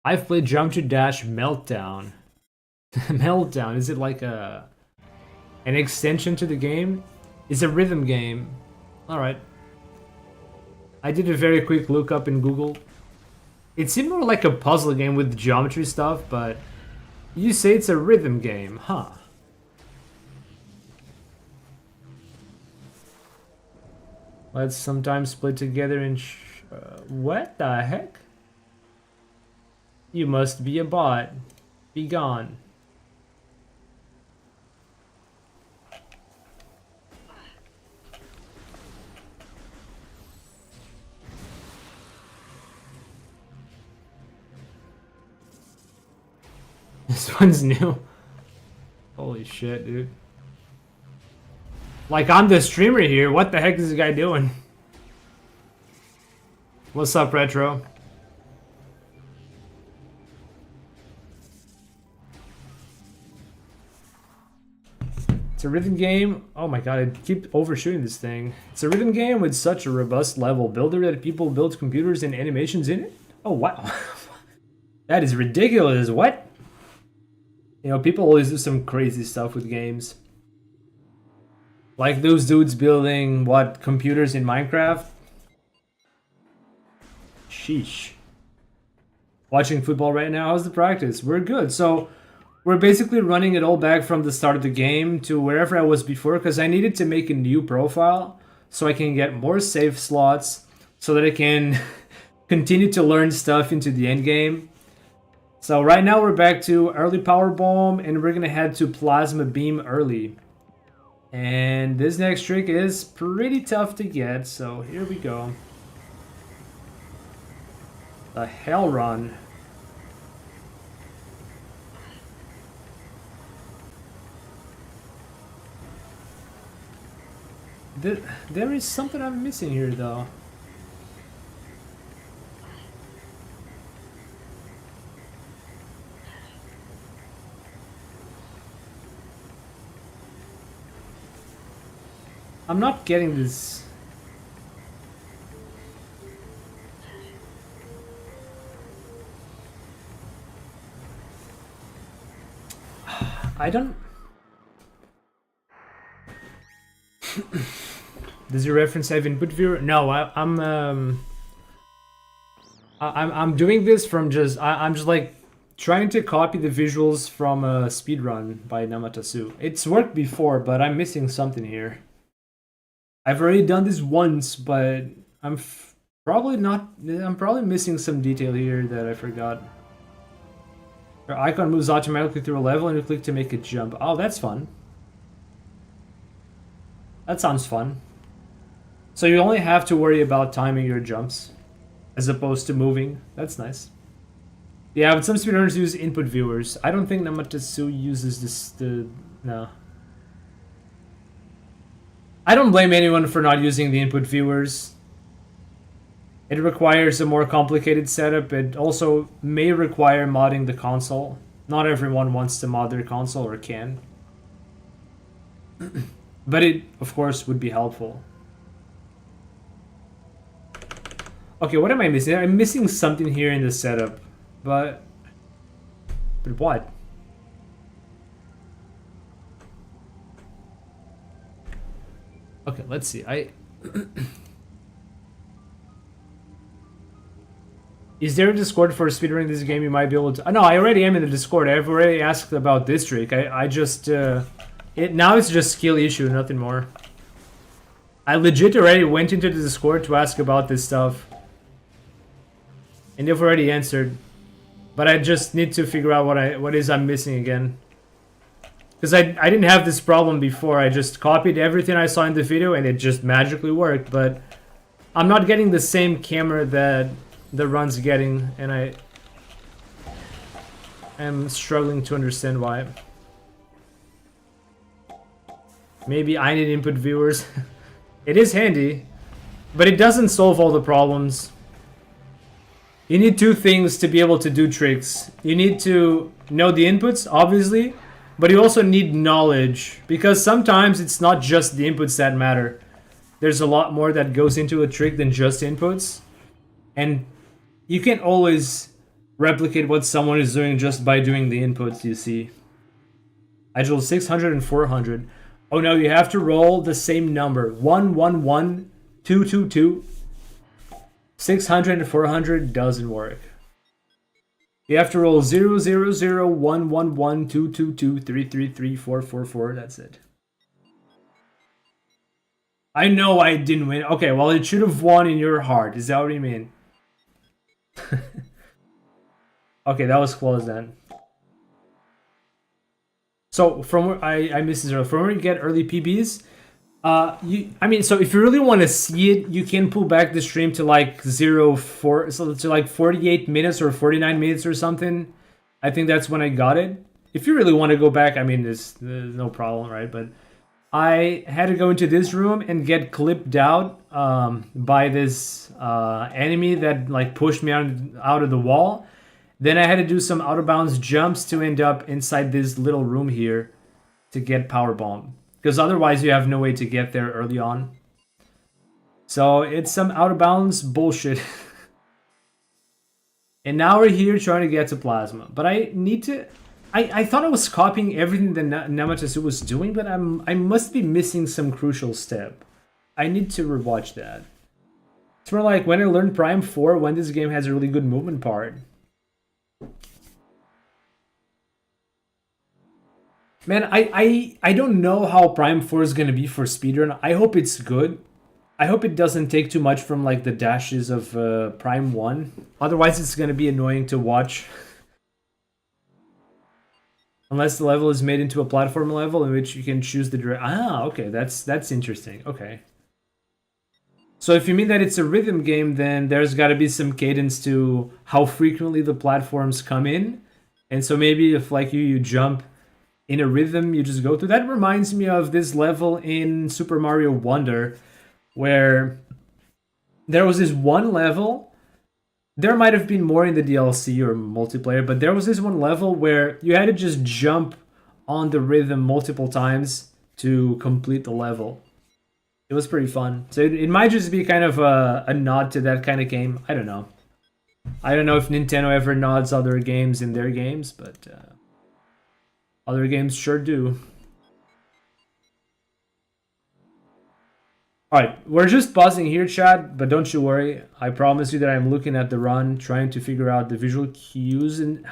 I've played Geometry Dash Meltdown. Meltdown, is it like an extension to the game? It's a rhythm game. Alright. I did a very quick lookup in Google. It seemed more like a puzzle game with geometry stuff, but you say it's a rhythm game, huh? Let's sometimes split together in what the heck? You must be a bot. Be gone. This one's new. Holy shit, dude. Like, I'm the streamer here. What the heck is this guy doing? What's up, Retro? It's a rhythm game. Oh my god, I keep overshooting this thing. It's a rhythm game with such a robust level builder that people build computers and animations in it? Oh wow. That is ridiculous. What? You know, people always do some crazy stuff with games. Like those dudes building, what, computers in Minecraft? Sheesh. Watching football right now, how's the practice? We're good. So, we're basically running it all back from the start of the game to wherever I was before, because I needed to make a new profile so I can get more save slots so that I can continue to learn stuff into the end game. So right now we're back to early power bomb and we're gonna head to plasma beam early. And this next trick is pretty tough to get, so here we go. The Hell Run. There is something I'm missing here, though. I'm not getting this. I don't. Does your reference have input viewer? No, I'm doing this from just I'm just like trying to copy the visuals from a speedrun by Namatasu. It's worked before, but I'm missing something here. I've already done this once, but I'm probably not. I'm probably missing some detail here that I forgot. Your icon moves automatically through a level, and you click to make a jump. Oh, that's fun. That sounds fun. So you only have to worry about timing your jumps, as opposed to moving. That's nice. Yeah, but some speedrunners use input viewers. I don't think Namatasu uses this. No. I don't blame anyone for not using the input viewers. It requires a more complicated setup. It also may require modding the console. Not everyone wants to mod their console or can. But it, of course, would be helpful. Okay, what am I missing? I'm missing something here in the setup. But what? Okay, let's see. Is there a Discord for speedrunning this game? You might be able to. No, I already am in the Discord. I've already asked about this trick. I just now it's just skill issue, nothing more. I legit already went into the Discord to ask about this stuff, and they've already answered. But I just need to figure out what is I'm missing again. Because I didn't have this problem before. I just copied everything I saw in the video and it just magically worked. But I'm not getting the same camera that the run's getting, and I am struggling to understand why. Maybe I need input viewers. It is handy, but it doesn't solve all the problems. You need two things to be able to do tricks. You need to know the inputs, obviously, but you also need knowledge, because sometimes it's not just the inputs that matter. There's a lot more that goes into a trick than just inputs, and you can't always replicate what someone is doing just by doing the inputs, you see. I rolled 600 and 400. Oh no, you have to roll the same number. 1, 1, 1, 2, 2, 2. 600 and 400 doesn't work. You have to roll 0, 0, 0, 1, 1, 1, 2, 2, 2, 3, 3, 3, 4, 4, 4. That's it. I know I didn't win. Okay, well, it should have won in your heart. Is that what you mean? Okay, that was close then. So from where I missed this earlier, from where you get early PBs, so if you really want to see it, you can pull back the stream to like 4 to like 48 minutes or 49 minutes or something. I think that's when I got it. If you really want to go back, I mean, there's no problem, right? But I had to go into this room and get clipped out by this enemy that like pushed me out of the wall. Then I had to do some out of bounds jumps to end up inside this little room here to get power bomb. Because otherwise you have no way to get there early on. So it's some out of bounds bullshit. And now we're here trying to get to plasma. But I need to... I thought I was copying everything that Namatasu was doing, but I must be missing some crucial step. I need to rewatch that. It's more like when I learned Prime 4, when this game has a really good movement part. Man, I don't know how Prime 4 is gonna be for speedrun. I hope it's good. I hope it doesn't take too much from like the dashes of Prime 1. Otherwise it's gonna be annoying to watch. Unless the level is made into a platform level in which you can choose the direction. Ah, okay, that's interesting. Okay. So if you mean that it's a rhythm game, then there's got to be some cadence to how frequently the platforms come in. And so maybe if like you jump in a rhythm, you just go through. That reminds me of this level in Super Mario Wonder where there was this one level. There might have been more in the DLC or multiplayer, but there was this one level where you had to just jump on the rhythm multiple times to complete the level. It was pretty fun. So it might just be kind of a nod to that kind of game. I don't know. I don't know if Nintendo ever nods other games in their games, but other games sure do. Alright, we're just pausing here, chat, but don't you worry. I promise you that I'm looking at the run, trying to figure out the visual cues, and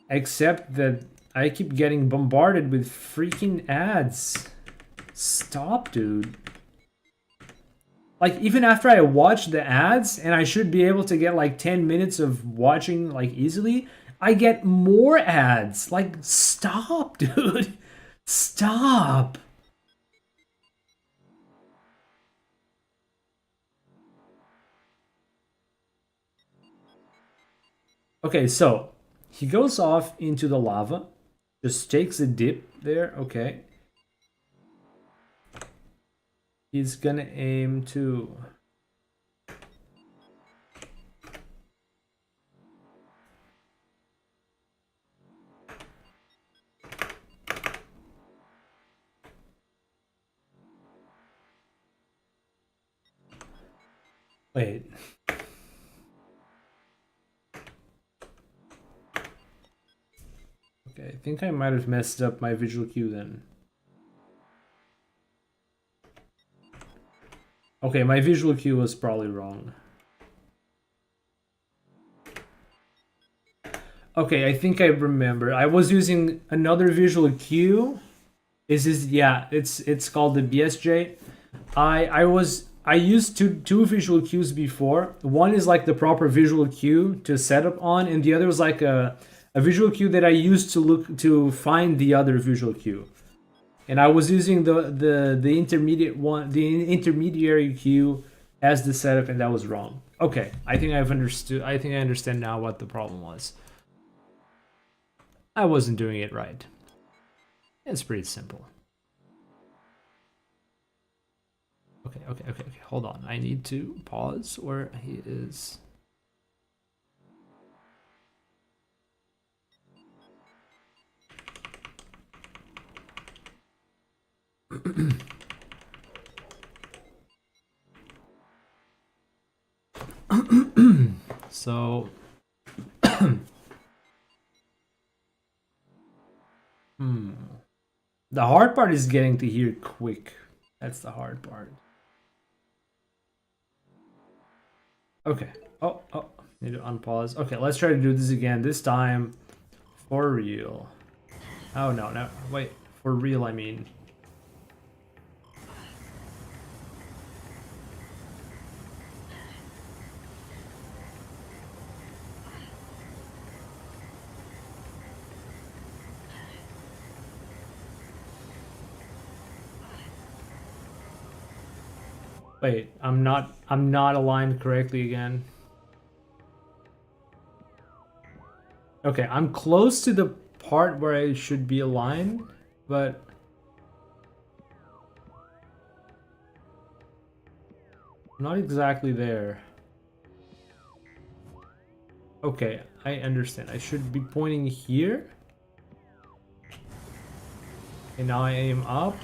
except that I keep getting bombarded with freaking ads. Stop, dude. Like, even after I watch the ads, and I should be able to get like 10 minutes of watching like easily, I get more ads. Like, stop, dude. Stop. Okay, so he goes off into the lava, just takes a dip there. Okay. He's gonna aim to... Wait. Okay, I think I might have messed up my visual cue then. Okay, my visual cue was probably wrong. Okay, I think I remember. I was using another visual cue. Yeah, it's called the BSJ. I used two visual cues before. One is like the proper visual cue to set up on, and the other was like a visual cue that I used to find the other visual cue. And I was using the intermediary cue as the setup, and that was wrong. Okay, I think I've understood. I think I understand now what the problem was. I wasn't doing it right. It's pretty simple. Okay. Hold on. I need to pause where he is. So the hard part is getting to here quick. That's the hard part. Okay. Oh, need to unpause. Okay, let's try to do this again. This time for real. Oh no, wait. For real, I mean. Wait, I'm not aligned correctly again. Okay, I'm close to the part where I should be aligned, but not exactly there. Okay, I understand. I should be pointing here. And now I aim up.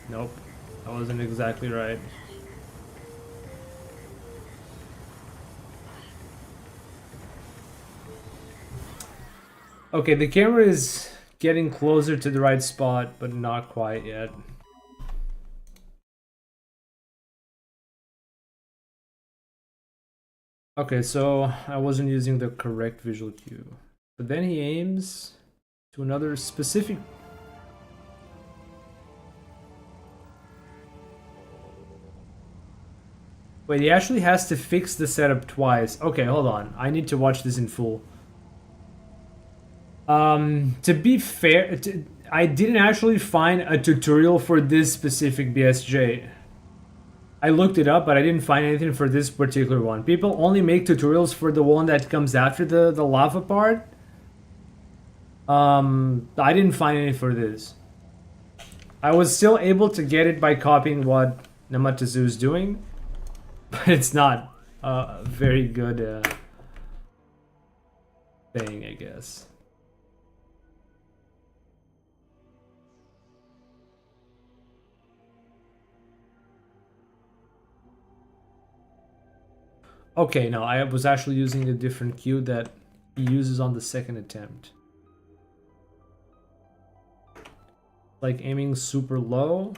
Nope, that wasn't exactly right. Okay, the camera is getting closer to the right spot, but not quite yet. Okay, so I wasn't using the correct visual cue. But then he aims to another specific... Wait, he actually has to fix the setup twice. Okay, hold on. I need to watch this in full. To be fair, I didn't actually find a tutorial for this specific BSJ. I looked it up, but I didn't find anything for this particular one. People only make tutorials for the one that comes after the lava part. I didn't find any for this. I was still able to get it by copying what Namatazu is doing, but it's not a very good thing, I guess. Okay, no, I was actually using a different cue that he uses on the second attempt. Like aiming super low.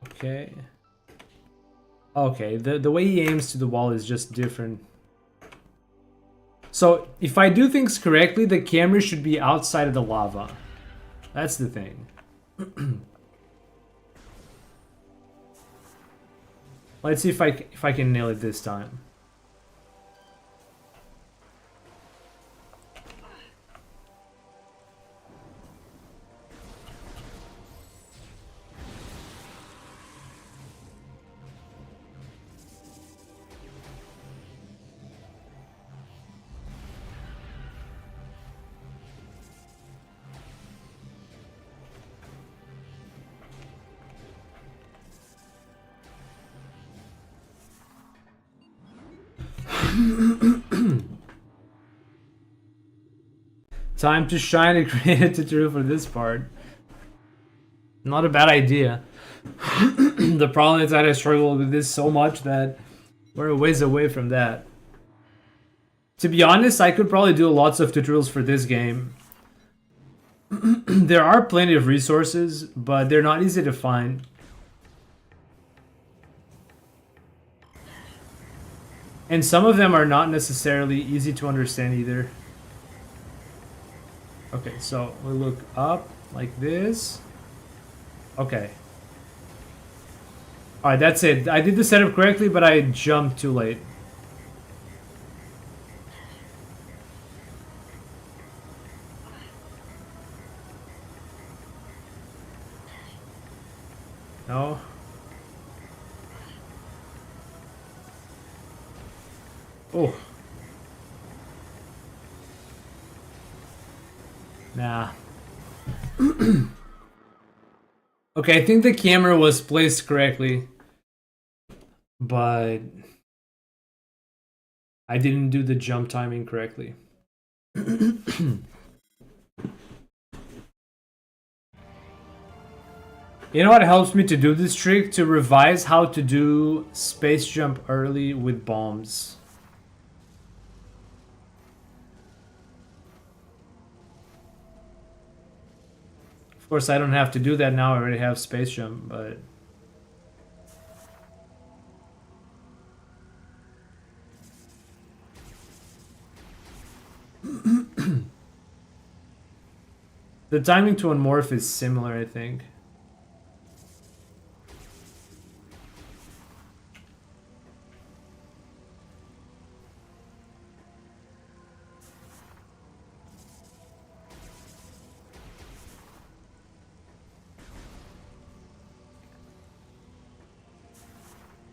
Okay. Okay, the way he aims to the wall is just different. So, if I do things correctly, the camera should be outside of the lava. That's the thing. Let's see if I can nail it this time. Time to shine and create a tutorial for this part. Not a bad idea. The problem is that I struggle with this so much that we're a ways away from that. To be honest, I could probably do lots of tutorials for this game. There are plenty of resources, but they're not easy to find. And some of them are not necessarily easy to understand either. Okay, so we look up like this. Okay. Alright, that's it. I did the setup correctly, but I jumped too late. No. Oh. Nah. Okay, I think the camera was placed correctly, but I didn't do the jump timing correctly. You know what helps me to do this trick? To revise how to do space jump early with bombs. Of course, I don't have to do that now. I already have space jump, but... The timing to unmorph is similar, I think.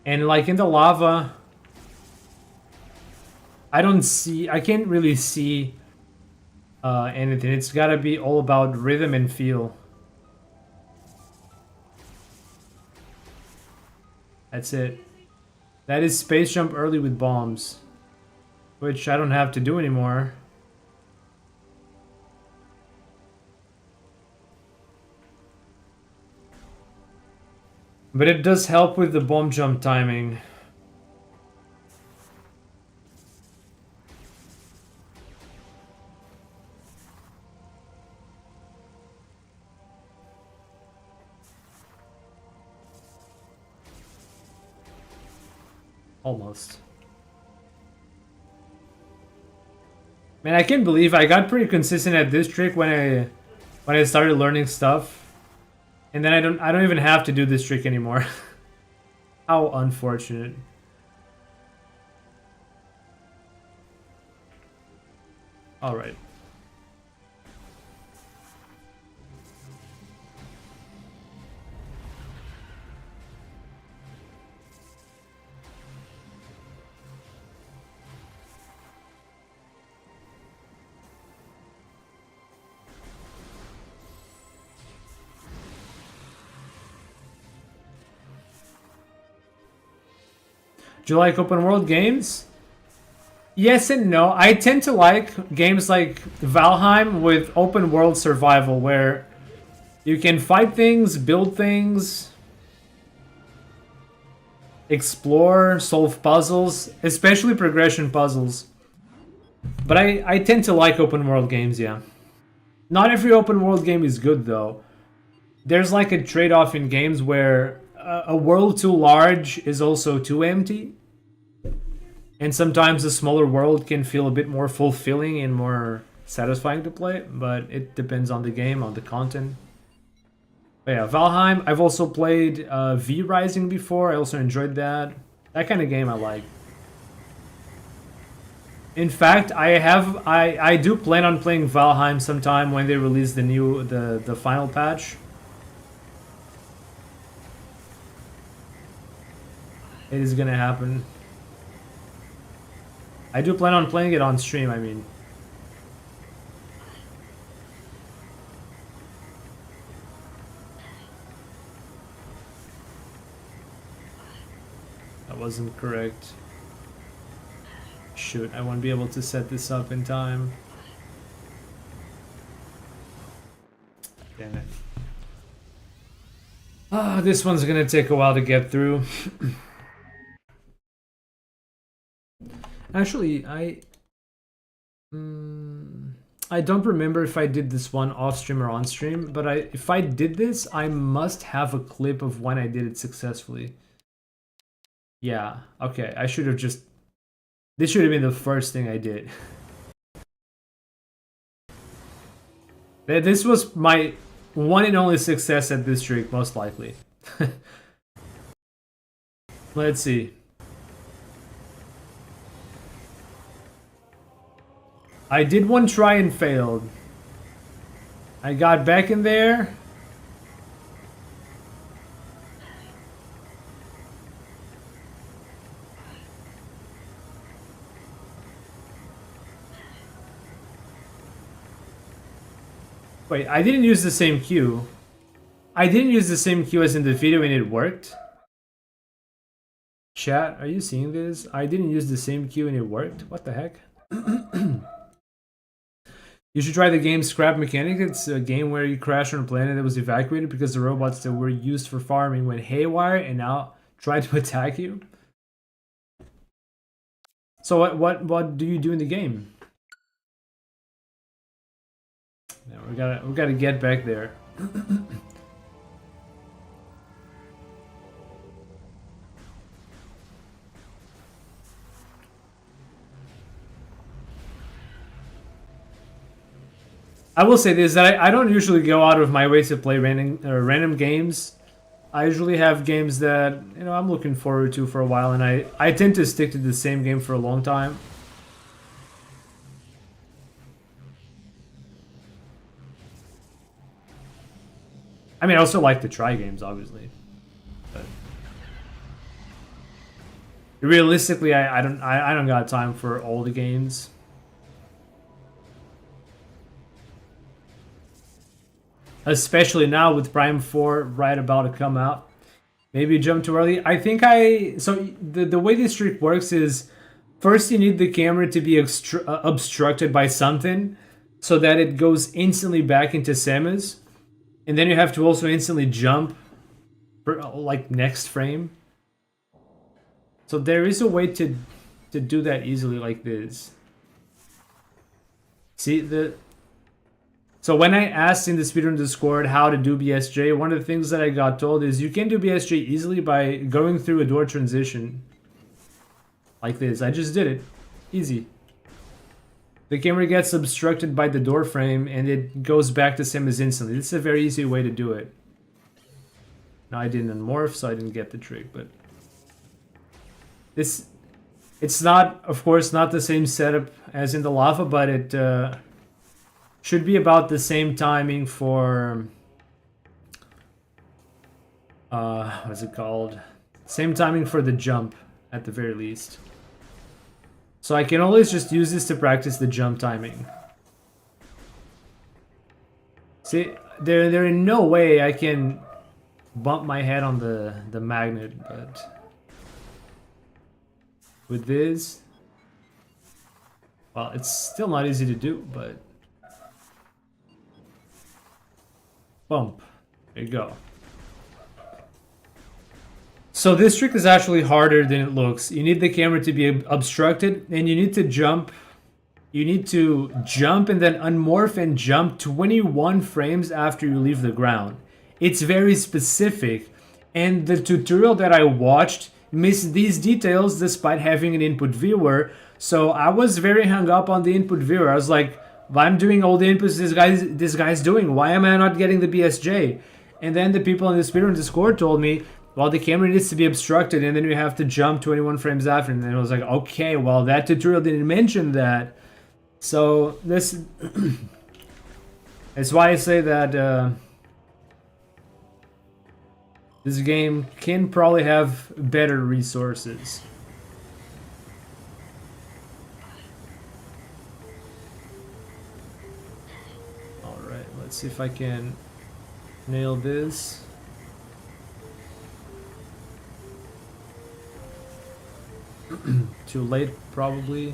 And like in the lava, I can't really see anything. It's gotta be all about rhythm and feel. That's it. That is space jump early with bombs, which I don't have to do anymore. But it does help with the bomb jump timing. Almost. Man, I can't believe I got pretty consistent at this trick when I started learning stuff. And then I don't even have to do this trick anymore. How unfortunate. All right. Do you like open world games? Yes and no. I tend to like games like Valheim with open world survival where you can fight things, build things, explore, solve puzzles, especially progression puzzles. But I tend to like open world games, yeah. Not every open world game is good though. There's like a trade-off in games where a world too large is also too empty. And sometimes a smaller world can feel a bit more fulfilling and more satisfying to play, but it depends on the game, on the content. But yeah, Valheim, I've also played V Rising before, I also enjoyed that. That kind of game I like. In fact, I do plan on playing Valheim sometime when they release the final patch. It is gonna happen. I do plan on playing it on stream, I mean. That wasn't correct. Shoot, I won't be able to set this up in time. Damn it. Ah, this one's gonna take a while to get through. Actually, I don't remember if I did this one off stream or on stream, but if I did this, I must have a clip of when I did it successfully. Yeah, okay, I should have just... This should have been the first thing I did. This was my one and only success at this trick, most likely. Let's see. I did one try and failed. I got back in there. Wait, I didn't use the same cue. I didn't use the same cue as in the video and it worked. Chat, are you seeing this? I didn't use the same cue and it worked. What the heck? You should try the game Scrap Mechanic. It's a game where you crash on a planet that was evacuated because the robots that were used for farming went haywire and now try to attack you. So what do you do in the game? Yeah, we gotta get back there. I will say this, that I don't usually go out of my way to play random games. I usually have games that, you know, I'm looking forward to for a while, and I tend to stick to the same game for a long time. I mean, I also like to try games, obviously. But realistically, I don't got time for all the games. Especially now with Prime 4 right about to come out. Maybe jump too early. I think so the way this trick works is first you need the camera to be obstructed by something so that it goes instantly back into semis. And then you have to also instantly jump for like next frame. So there is a way to do that easily like this. See So when I asked in the speedrun Discord how to do BSJ, one of the things that I got told is you can do BSJ easily by going through a door transition. Like this. I just did it. Easy. The camera gets obstructed by the door frame and it goes back to semis instantly. This is a very easy way to do it. Now I didn't unmorph, so I didn't get the trick, but this it's not, of course, not the same setup as in the lava, but it should be about the same timing for what's it called? Same timing for the jump at the very least. So I can always just use this to practice the jump timing. See, there in no way I can bump my head on the magnet, but with this, well, it's still not easy to do, but bump. There you go. So this trick is actually harder than it looks. You need the camera to be obstructed, and you need to jump. You need to jump and then unmorph and jump 21 frames after you leave the ground. It's very specific, and the tutorial that I watched missed these details despite having an input viewer. So I was very hung up on the input viewer. I was like, I'm doing all the inputs this guy's doing. Why am I not getting the BSJ? And then the people in the speedrun Discord told me, well, the camera needs to be obstructed, and then you have to jump 21 frames after. And then I was like, okay, well, that tutorial didn't mention that. So this that's why I say that this game can probably have better resources. Alright, let's see if I can nail this. Too late, probably.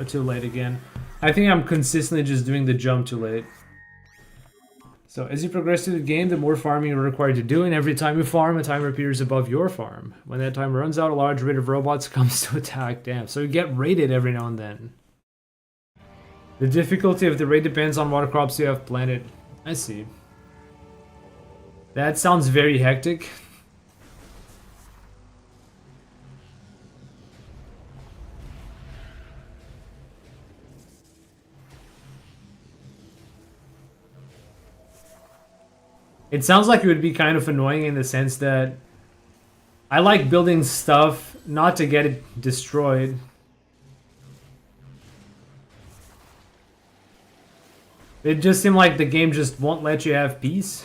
Too late again. I think I'm consistently just doing the jump too late. So as you progress through the game, the more farming you're required to do, and every time you farm, a timer appears above your farm. When that timer runs out, a large raid of robots comes to attack. Damn, so you get raided every now and then. The difficulty of the raid depends on what crops you have planted. I see. That sounds very hectic. It sounds like it would be kind of annoying in the sense that I like building stuff not to get it destroyed. It just seemed like the game just won't let you have peace.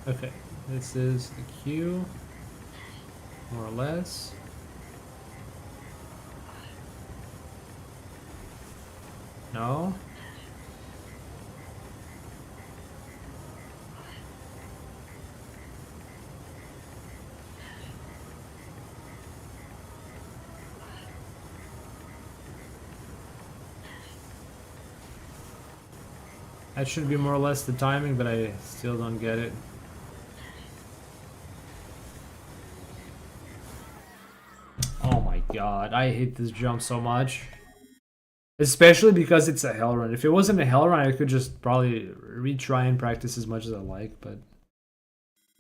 Okay, this is the queue, more or less. No? That should be more or less the timing, but I still don't get it. Oh my god, I hate this jump so much. Especially because it's a hell run. If it wasn't a hell run, I could just probably retry and practice as much as I like, but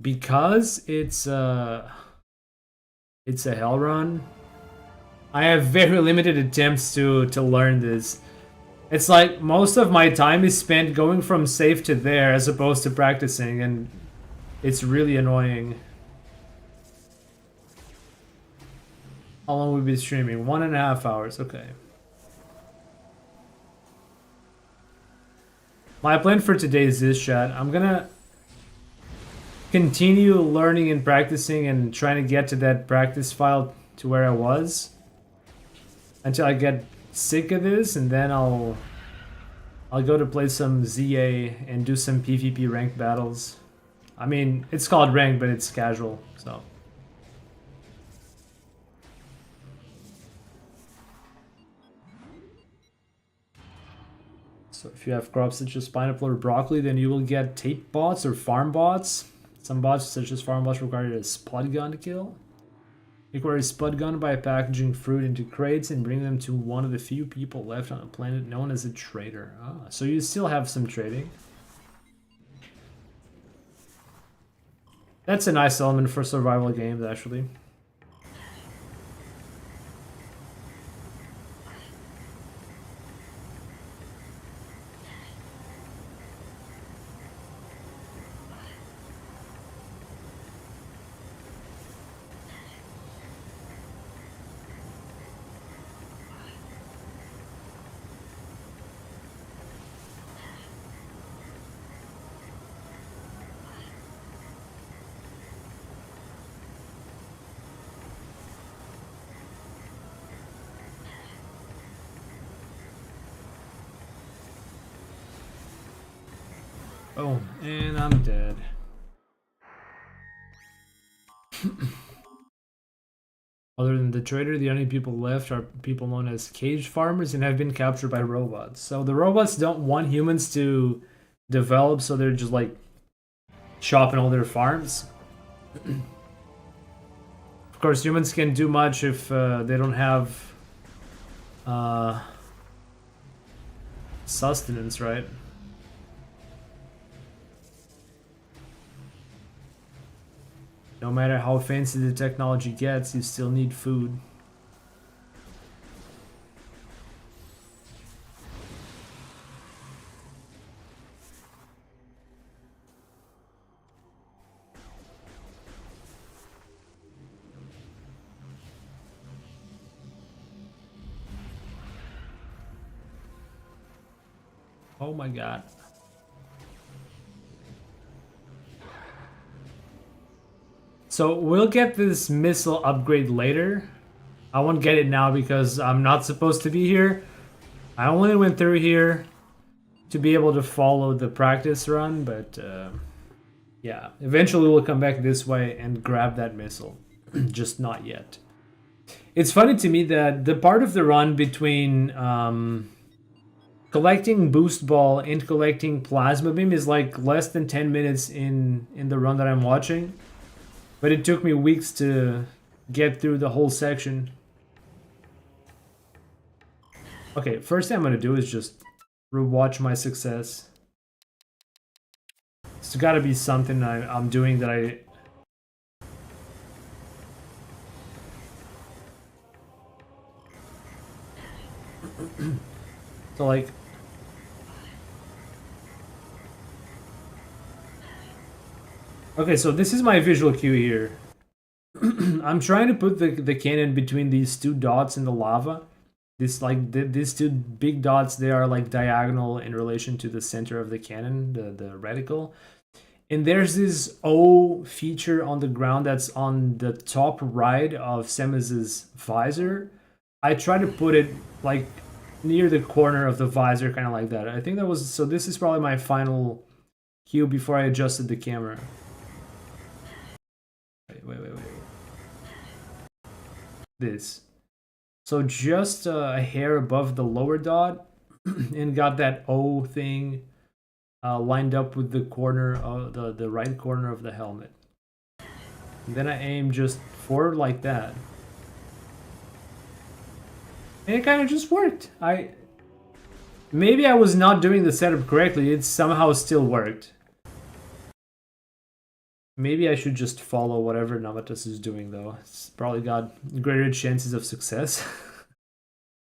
because it's a hell run, I have very limited attempts to learn this. It's like most of my time is spent going from safe to there as opposed to practicing, and it's really annoying. How long will we be streaming? 1.5 hours, okay. My plan for today is this, chat. I'm gonna continue learning and practicing and trying to get to that practice file to where I was until I get sick of this, and then I'll go to play some ZA and do some PvP ranked battles. I mean, it's called ranked, but it's casual, so. So if you have crops such as pineapple or broccoli, then you will get tape bots or farm bots. Some bots such as farm bots require a spud gun to kill. Acquire a spud gun by packaging fruit into crates and bring them to one of the few people left on a planet known as a trader. Ah, so you still have some trading. That's a nice element for survival games, actually. Oh, and I'm dead. Other than the trader, the only people left are people known as cage farmers and have been captured by robots. So the robots don't want humans to develop, so they're just like chopping all their farms. Of course, humans can't do much if they don't have sustenance, right? No matter how fancy the technology gets, you still need food. Oh my god. So we'll get this missile upgrade later. I won't get it now because I'm not supposed to be here. I only went through here to be able to follow the practice run, but yeah, eventually we'll come back this way and grab that missile. Just not yet. It's funny to me that the part of the run between collecting boost ball and collecting plasma beam is like less than 10 minutes in the run that I'm watching. But it took me weeks to get through the whole section. Okay, first thing I'm gonna do is just rewatch my success. It's gotta be something I'm doing that I... So like... Okay, so this is my visual cue here. I'm trying to put the cannon between these two dots in the lava. These two big dots, they are like diagonal in relation to the center of the cannon, the reticle. And there's this O feature on the ground that's on the top right of Semiz's visor. I try to put it like near the corner of the visor, kind of like that. I think that was... So this is probably my final cue before I adjusted the camera. Wait. This. So just a hair above the lower dot and got that O thing lined up with the corner of the right corner of the helmet. And then I aim just forward like that. And it kind of just worked. Maybe I was not doing the setup correctly. It somehow still worked. Maybe I should just follow whatever Navatas is doing, though. It's probably got greater chances of success.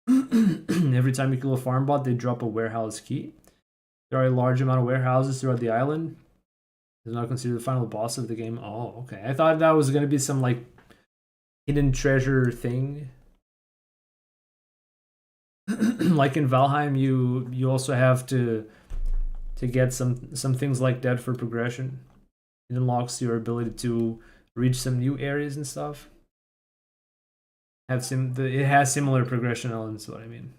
Every time you kill a farm bot, they drop a warehouse key. There are a large amount of warehouses throughout the island. It's not considered the final boss of the game. Oh, okay. I thought that was going to be some, like, hidden treasure thing. Like in Valheim, you also have to get some things like that for progression. It unlocks your ability to reach some new areas and stuff. It has similar progression elements, what I mean.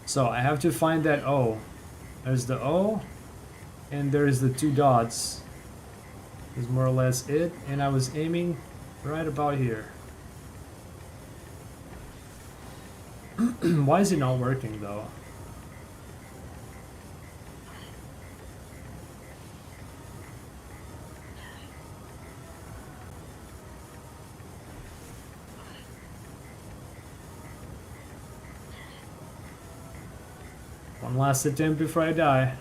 So I have to find that O. There's the O, and there's the 2 dots. Is more or less it, and I was aiming right about here. Why is it not working though? One last attempt before I die.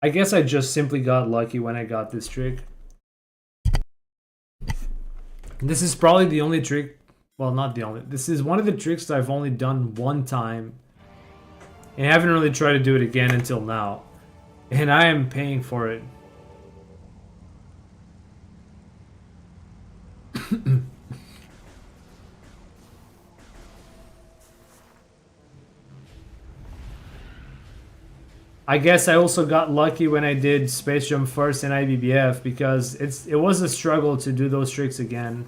I guess I just simply got lucky when I got this trick. This is probably the only trick, well, not the only, this is one of the tricks that I've only done one time. And I haven't really tried to do it again until now. And I am paying for it. I guess I also got lucky when I did Space Jump first in IBBF because it was a struggle to do those tricks again.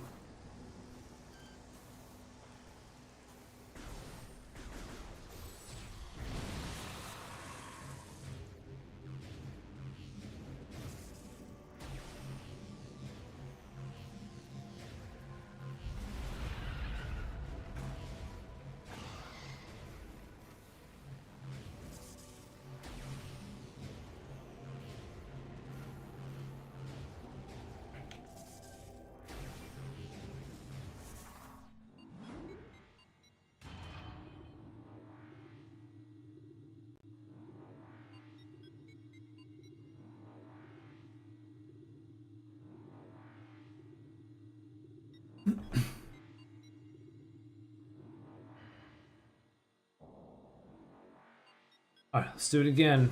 Alright, let's do it again.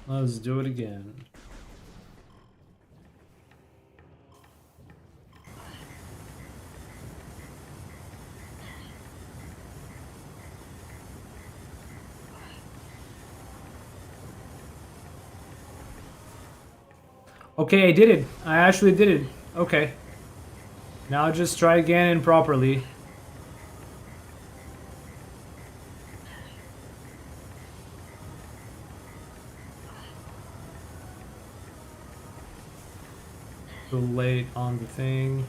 Let's do it again. Okay, I did it. I actually did it. Okay. Now just try again and properly. Too late on the thing.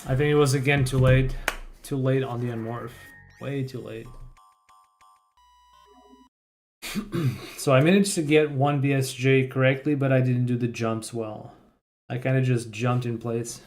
I think it was again too late. Too late on the unmorph. Way too late. So I managed to get one BSJ correctly, but I didn't do the jumps well. I kind of just jumped in place.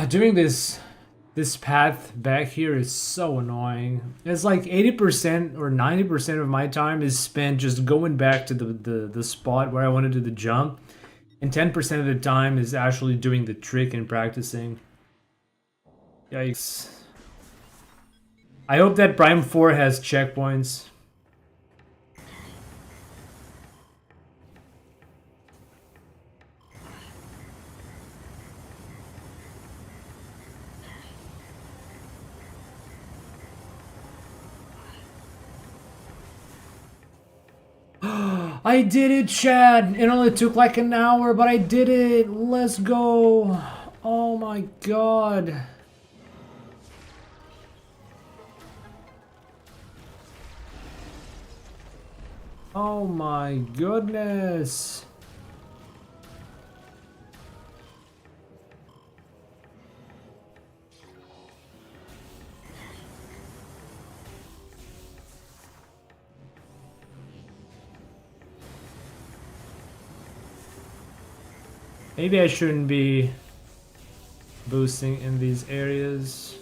Doing this path back here is so annoying. It's like 80% or 90% of my time is spent just going back to the spot where I want to do the jump, and 10% of the time is actually doing the trick and practicing. Yikes. I hope that Prime 4 has checkpoints. I did it, Chad! It only took like an hour, but I did it! Let's go! Oh my god. Oh my goodness. Maybe I shouldn't be boosting in these areas.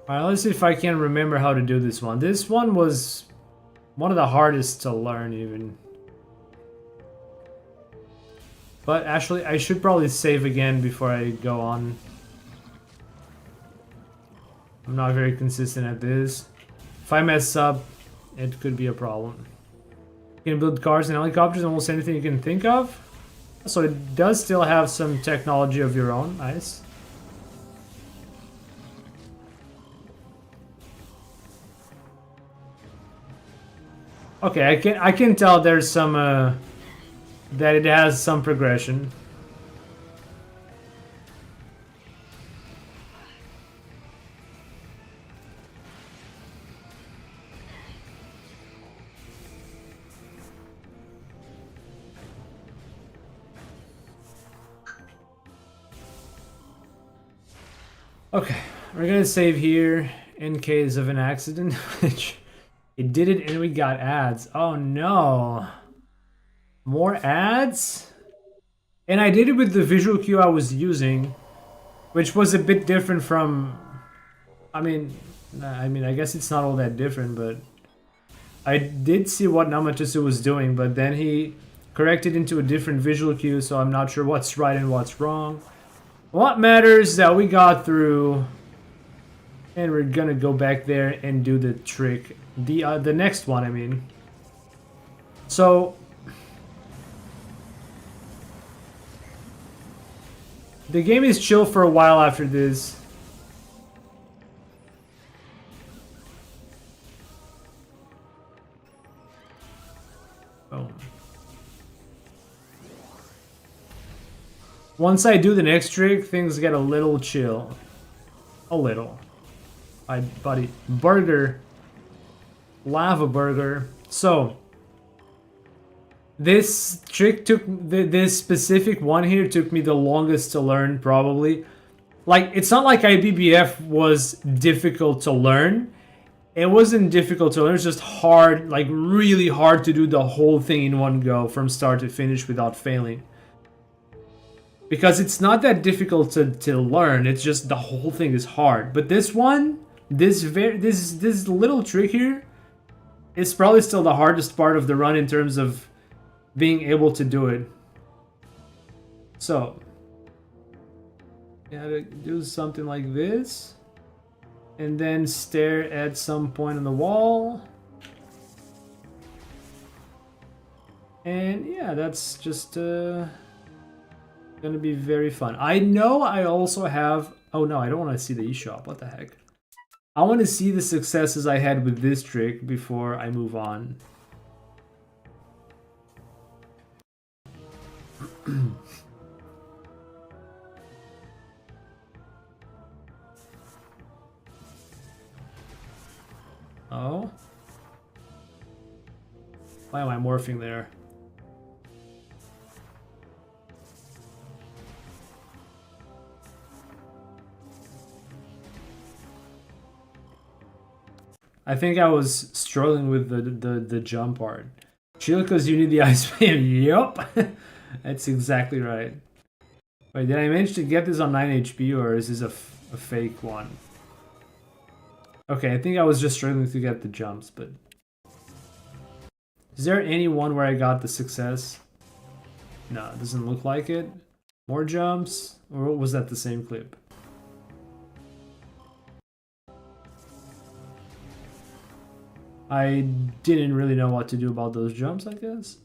Alright, let's see if I can remember how to do this one. This one was one of the hardest to learn even. But actually, I should probably save again before I go on. I'm not very consistent at this. If I mess up, it could be a problem. You can build cars and helicopters and almost anything you can think of. So it does still have some technology of your own. Nice. Okay, I can tell there's some that it has some progression. Okay, we're gonna save here in case of an accident, which it did it and we got ads. Oh no. More ads? And I did it with the visual cue I was using, which was a bit different from... I mean, I guess it's not all that different, but... I did see what Namatsu was doing, but then he corrected into a different visual cue, so I'm not sure what's right and what's wrong. What matters is that we got through, and we're gonna go back there and do the trick. The next one, I mean. So... the game is chill for a while after this. Boom. Once I do the next trick, things get a little chill. A little. Buddy. Burger. Lava burger. So... this trick took... this specific one here took me the longest to learn, probably. Like, it's not like IBBF was difficult to learn. It wasn't difficult to learn, it's just hard, like really hard to do the whole thing in one go from start to finish without failing. Because it's not that difficult to learn, it's just the whole thing is hard. But this one, this little trick here, is probably still the hardest part of the run in terms of being able to do it. So, you gotta do something like this. And then stare at some point on the wall. And yeah, that's just gonna be very fun. I know I also have... oh no, I don't want to see the eShop. What the heck? I want to see the successes I had with this trick before I move on. Oh? Why am I morphing there? I think I was struggling with the jump part. Chill because you need the ice beam. Yup. That's exactly right. Wait, did I manage to get this on 9 HP or is this a fake one? Okay, I think I was just struggling to get the jumps, but... is there any one where I got the success? No, it doesn't look like it. More jumps? Or was that the same clip? I didn't really know what to do about those jumps, I guess.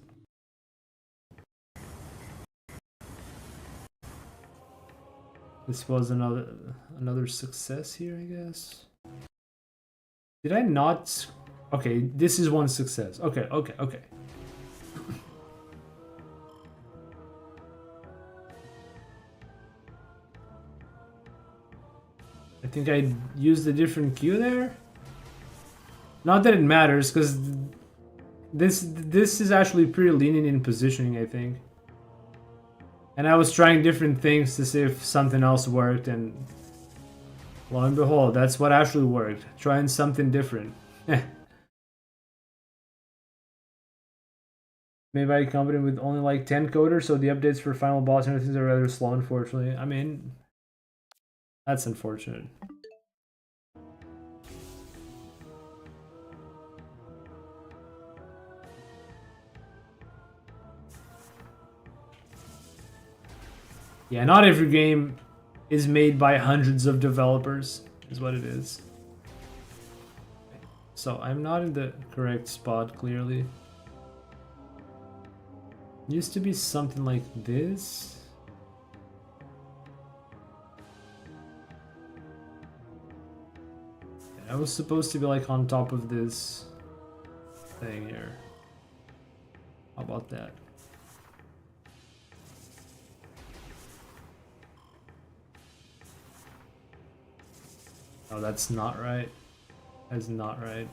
This was another success here, I guess. Did I not? Okay, this is one success. Okay. think I used a different cue there. Not that it matters, because this is actually pretty lenient in positioning, I think. And I was trying different things to see if something else worked, and lo and behold, that's what actually worked. Trying something different. Made by a company with only like 10 coders, so the updates for final boss and everything are rather slow, unfortunately. I mean, that's unfortunate. Yeah, not every game is made by hundreds of developers, is what it is. So I'm not in the correct spot, clearly. Used to be something like this. I was supposed to be like on top of this thing here. How about that? Oh, that's not right. That's not right.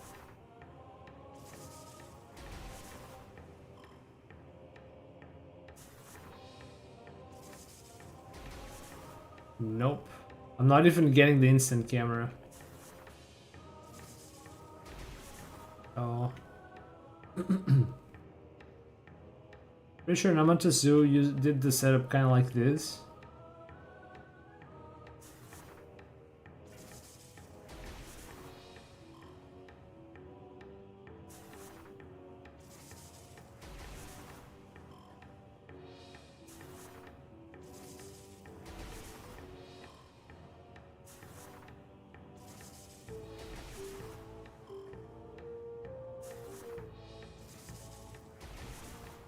Nope. I'm not even getting the instant camera. Oh. Pretty sure Namatasu did the setup kind of like this.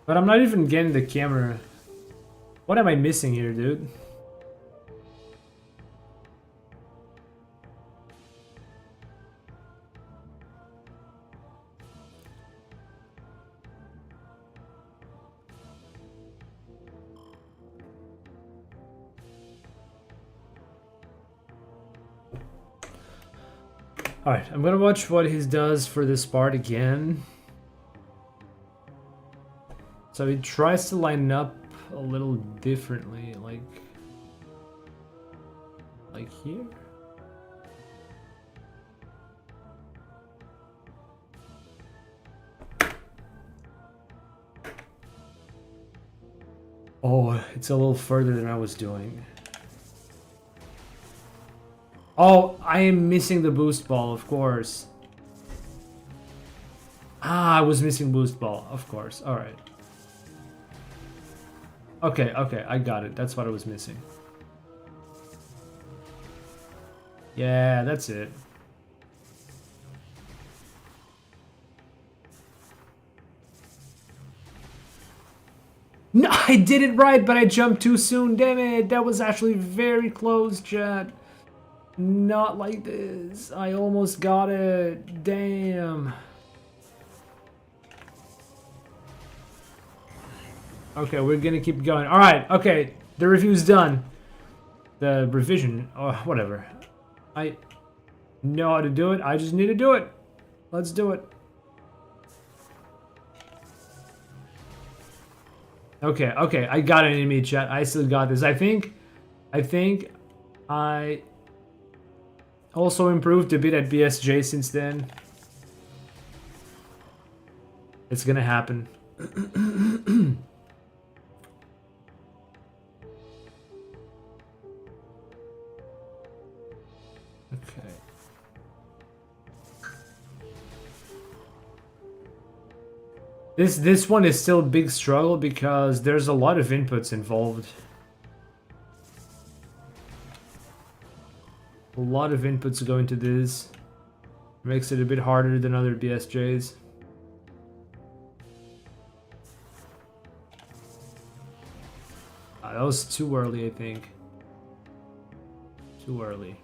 But I'm not even getting the camera. What am I missing here, dude? Alright, I'm gonna watch what he does for this part again. So he tries to line up a little differently, like here. Oh, it's a little further than I was doing. Oh, I am missing the boost ball, of course. Ah, I was missing boost ball, of course. Alright. Okay, okay, I got it. That's what I was missing. Yeah, that's it. No, I did it right, but I jumped too soon. Damn it. That was actually very close, chat. Not like this. I almost got it. Damn. Okay, we're gonna keep going. Alright, okay. The review's done. The revision, or whatever. I know how to do it. I just need to do it. Let's do it. Okay, okay. I got an enemy, chat. I still got this. I think I also improved a bit at BSJ since then. It's gonna happen. Okay. This one is still a big struggle because there's a lot of inputs involved. A lot of inputs go into this. Makes it a bit harder than other BSJs. That was too early, I think. Too early.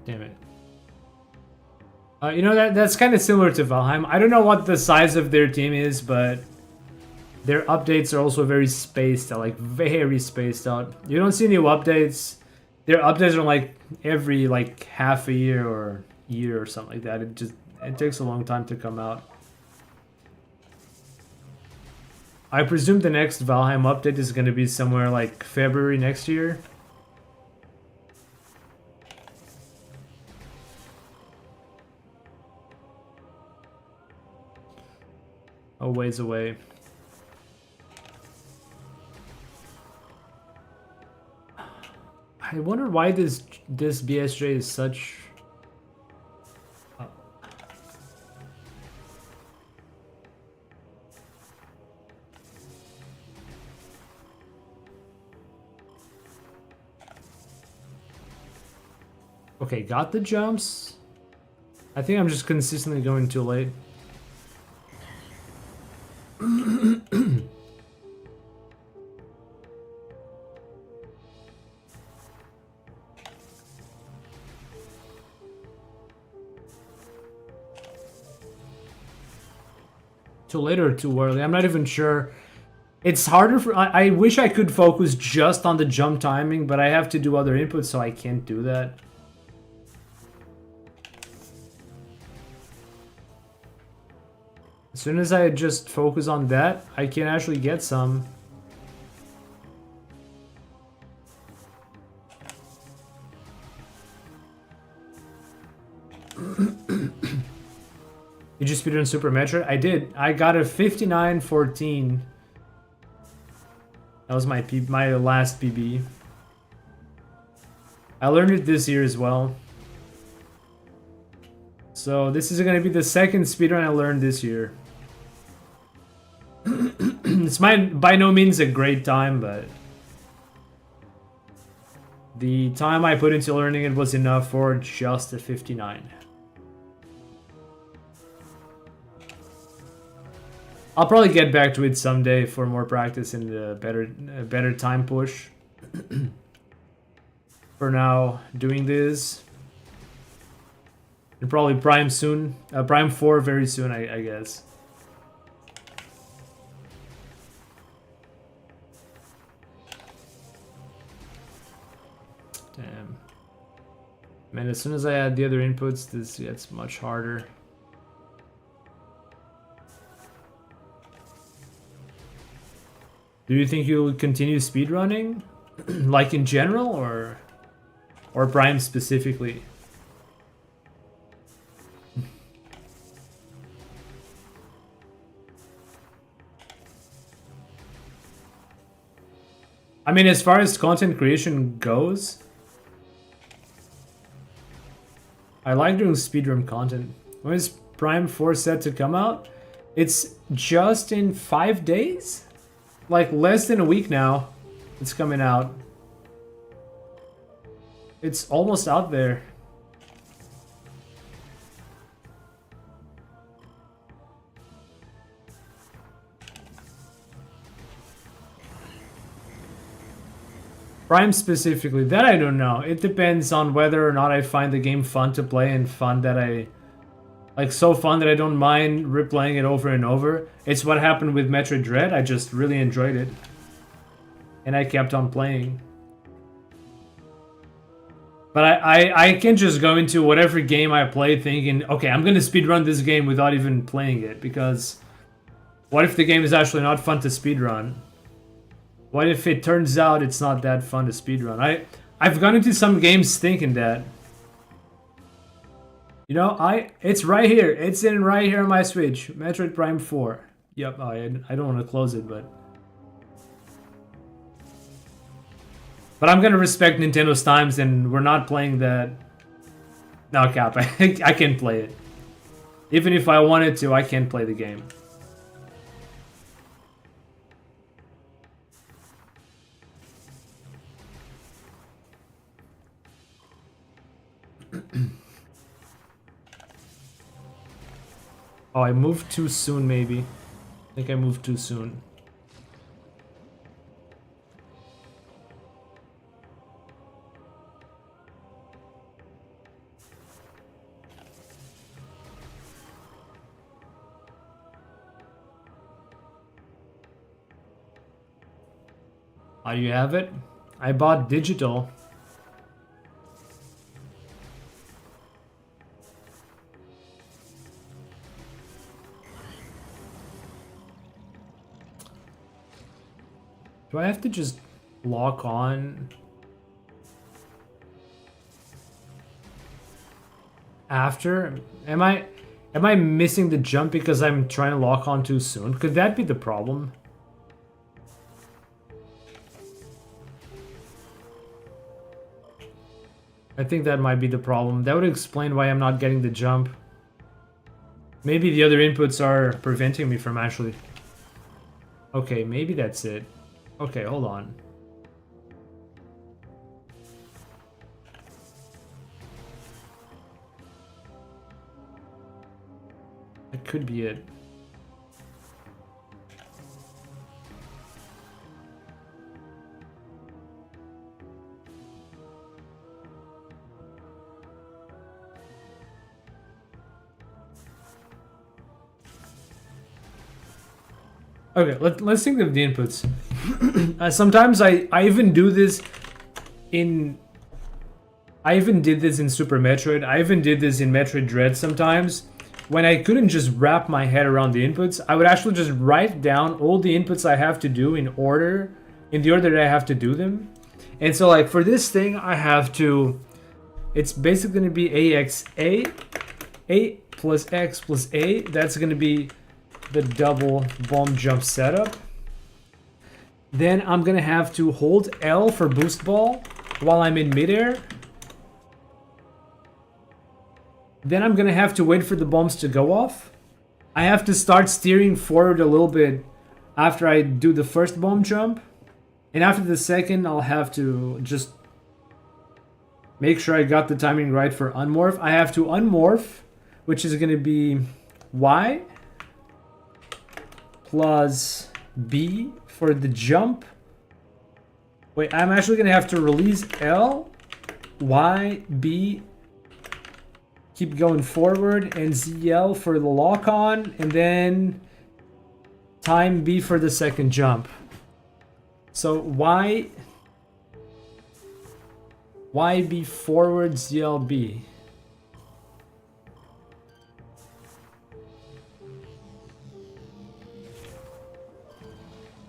Damn it. You know, that's kind of similar to Valheim. I don't know what the size of their team is, but their updates are also very spaced out, like very spaced out. You don't see new updates. Their updates are like every like half a year or year or something like that. It takes a long time to come out. I presume the next Valheim update is going to be somewhere like February next year. A ways away. I wonder why this BSJ is such... Okay, got the jumps. I think I'm just consistently going too late. Too late or too early? I'm not even sure. It's harder for... I wish I could focus just on the jump timing, but I have to do other inputs, so I can't do that. As soon as I just focus on that, I can actually get some. You just speedrun Super Metroid? I did. I got a 59:14. That was my last PB. I learned it this year as well. So this is gonna be the second speedrun I learned this year. It's by no means a great time, but the time I put into learning it was enough for just a 59. I'll probably get back to it someday for more practice and a better time push. For now, doing this. And probably Prime soon. Prime 4 very soon, I guess. Damn. Man, as soon as I add the other inputs, this gets much harder. Do you think you'll continue speedrunning? Like in general, or Prime specifically? I mean, as far as content creation goes, I like doing speedrun content. When is Prime 4 set to come out? It's just in 5 days? Like less than a week now, it's coming out. It's almost out there. Prime specifically, that I don't know. It depends on whether or not I find the game fun to play and fun that like so fun that I don't mind replaying it over and over. It's what happened with Metroid Dread. I just really enjoyed it. And I kept on playing. But I can just go into whatever game I play thinking, okay, I'm gonna speedrun this game without even playing it, because what if the game is actually not fun to speedrun? What if it turns out it's not that fun to speedrun? I've gone into some games thinking that. You know, it's right here. It's in right here on my Switch. Metroid Prime 4. Yep, I don't want to close it, but I'm gonna respect Nintendo's times, and we're not playing that. No, Cap, I can't play it. Even if I wanted to, I can't play the game. Oh, I moved too soon, maybe. I think I moved too soon. How do you have it? I bought digital. Do I have to just lock on after? Am I missing the jump because I'm trying to lock on too soon? Could that be the problem? I think that might be the problem. That would explain why I'm not getting the jump. Maybe the other inputs are preventing me from actually... Okay, maybe that's it. Okay, hold on. That could be it. Okay, let's think of the inputs. Sometimes I even do this in... I even did this in Super Metroid. I even did this in Metroid Dread sometimes. When I couldn't just wrap my head around the inputs, I would actually just write down all the inputs I have to do in the order that I have to do them. And so like for this thing, I have to... It's basically going to be AXA, A plus X plus A. That's going to be the double bomb jump setup. Then I'm gonna have to hold L for boost ball while I'm in midair. Then I'm gonna have to wait for the bombs to go off. I have to start steering forward a little bit after I do the first bomb jump. And after the second, I'll have to just make sure I got the timing right for unmorph. I have to unmorph, which is gonna be Y plus B for the jump. Wait, I'm actually gonna have to release L, Y, B, keep going forward, and ZL for the lock on, and then time B for the second jump. So Y B forward, ZL B.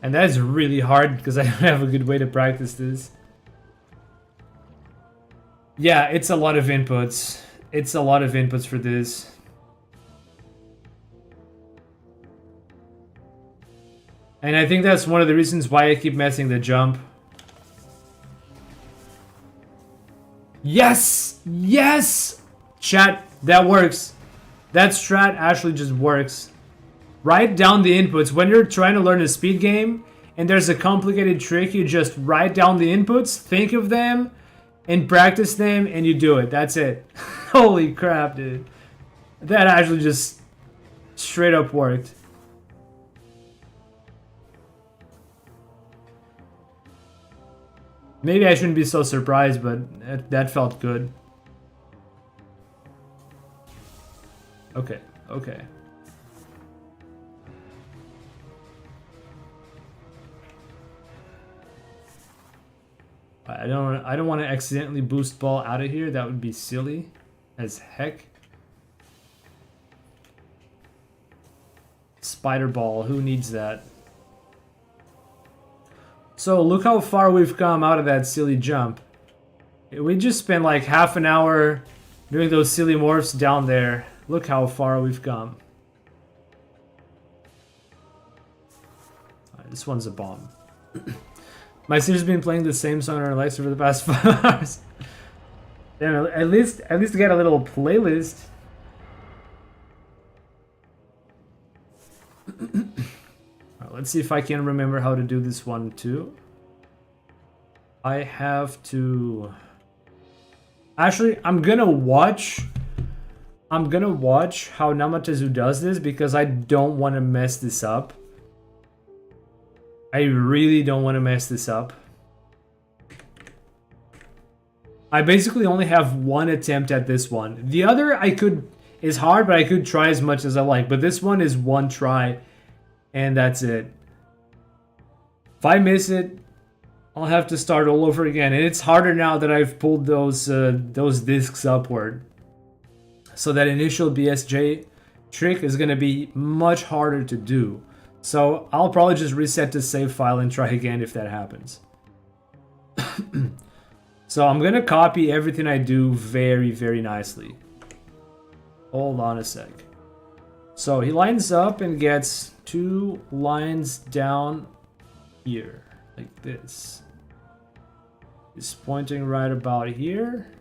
And that is really hard because I don't have a good way to practice this. Yeah, it's a lot of inputs. It's a lot of inputs for this. And I think that's one of the reasons why I keep messing the jump. Yes! Yes! Chat, that works. That strat actually just works. Write down the inputs. When you're trying to learn a speed game and there's a complicated trick, you just write down the inputs, think of them, and practice them, and you do it. That's it. Holy crap, dude. That actually just straight up worked. Maybe I shouldn't be so surprised, but that felt good. Okay, okay. I don't want to accidentally boost ball out of here. That would be silly as heck. Spider ball, who needs that? So look how far we've come out of that silly jump. We just spent like half an hour doing those silly morphs down there. Look how far we've come. Alright, this one's a bomb. My sister's been playing the same song on her Alexa for the past 5 hours. Damn, at least get a little playlist. Right, let's see if I can remember how to do this one too. I have to... Actually, I'm gonna watch how Namatezu does this because I don't want to mess this up. I really don't want to mess this up. I basically only have one attempt at this one. The other is hard, but I could try as much as I like. But this one is one try, and that's it. If I miss it, I'll have to start all over again. And it's harder now that I've pulled those discs upward. So that initial BSJ trick is going to be much harder to do. So I'll probably just reset the save file and try again if that happens. So I'm going to copy everything I do very, very nicely. Hold on a sec. So he lines up and gets 2 lines down here, like this. He's pointing right about here.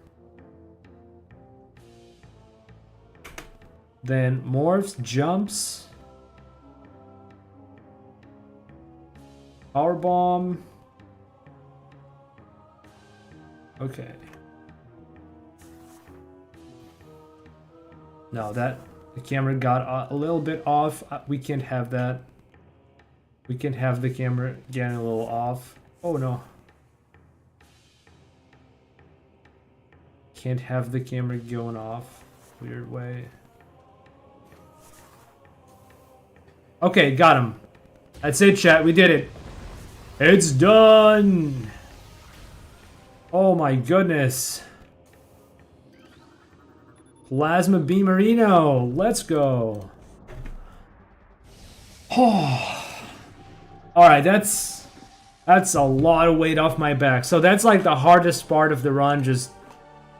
Then morphs, jumps. Power bomb. Okay. No, the camera got a little bit off. We can't have that. We can't have the camera getting a little off. Oh no. Can't have the camera going off. Weird way. Okay, got him. That's it, chat. We did it. It's done. Oh my goodness. Plasma Beamerino. Let's go. Oh. Alright, that's a lot of weight off my back. So that's like the hardest part of the run. Just,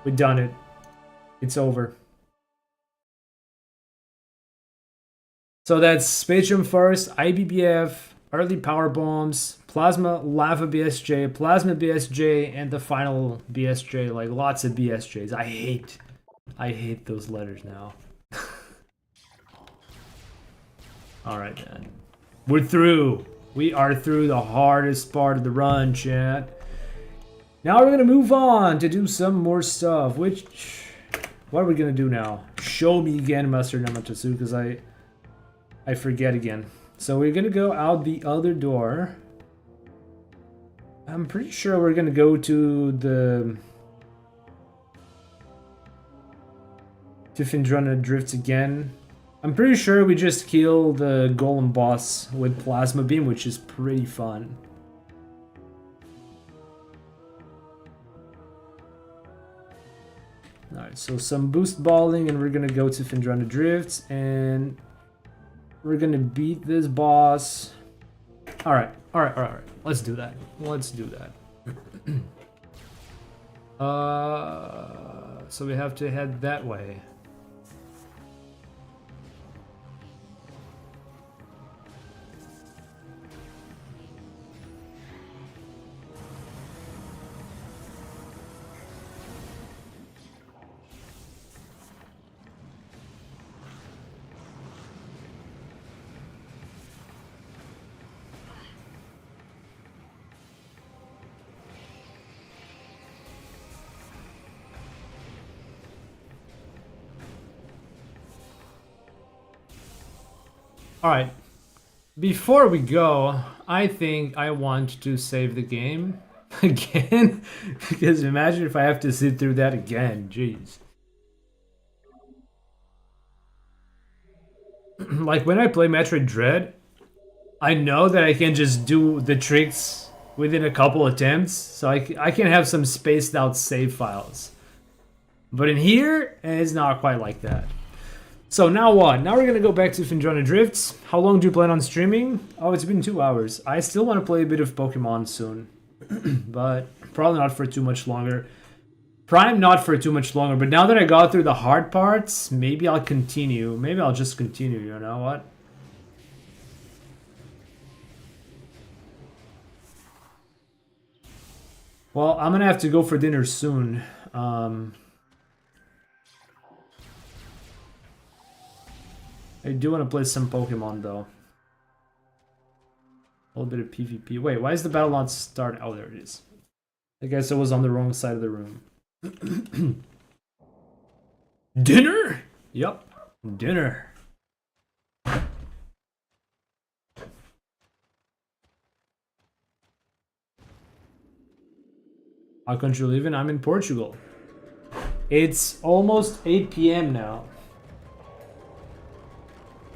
we've done it. It's over. So that's Space Jump First, IBBF, early power bombs, plasma lava BSJ, plasma BSJ, and the final BSJ. Like lots of BSJs. I hate those letters now. Alright then. We're through. We are through the hardest part of the run, chat. Now we're gonna move on to do some more stuff. What are we gonna do now? Show me again, Master Namatsu, because I forget again. So we're gonna go out the other door. I'm pretty sure we're gonna go to the Findrana Drifts again. I'm pretty sure we just kill the golem boss with plasma beam, which is pretty fun. Alright, so some boost balling, and we're gonna go to Findrana Drifts, and we're gonna beat this boss. Alright. Let's do that. So we have to head that way. Alright, before we go, I think I want to save the game again, because imagine if I have to sit through that again, jeez. Like when I play Metroid Dread, I know that I can just do the tricks within a couple attempts, so I can have some spaced out save files. But in here, it's not quite like that. So now what? Now we're gonna go back to Findrana Drifts. How long do you plan on streaming? Oh, it's been 2 hours. I still want to play a bit of Pokemon soon. But probably not for too much longer. Prime not for too much longer, but now that I got through the hard parts, maybe I'll continue. Maybe I'll just continue, you know what? Well, I'm gonna have to go for dinner soon. I do want to play some Pokemon though. A little bit of PvP. Wait, why is the battle not start? Oh, there it is. I guess I was on the wrong side of the room. Dinner? Yep, dinner. How country you live in? I'm in Portugal. It's almost 8 p.m. now.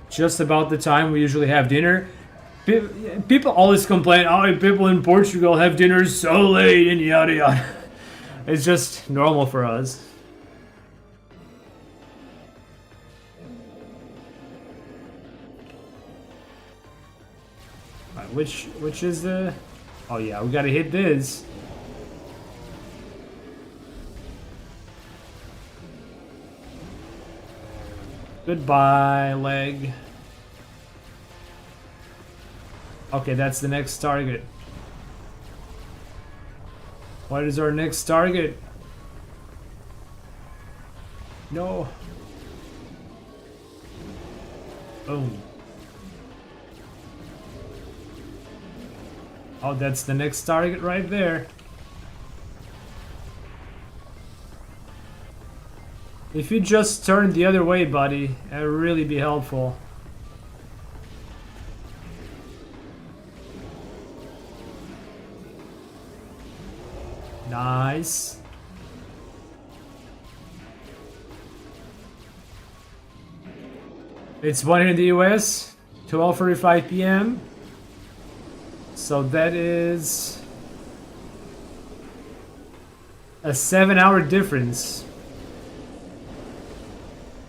Just about the time we usually have dinner. People always complain, oh, people in Portugal have dinners so late and yada yada. It's just normal for us. Right, which is the... Oh yeah, we gotta hit this. Goodbye, leg. Okay, that's the next target. What is our next target? No. Boom. Oh, that's the next target right there. If you just turn the other way, buddy, that would really be helpful. Nice. It's 1 here in the US, 12:45 p.m. So that is a 7-hour difference.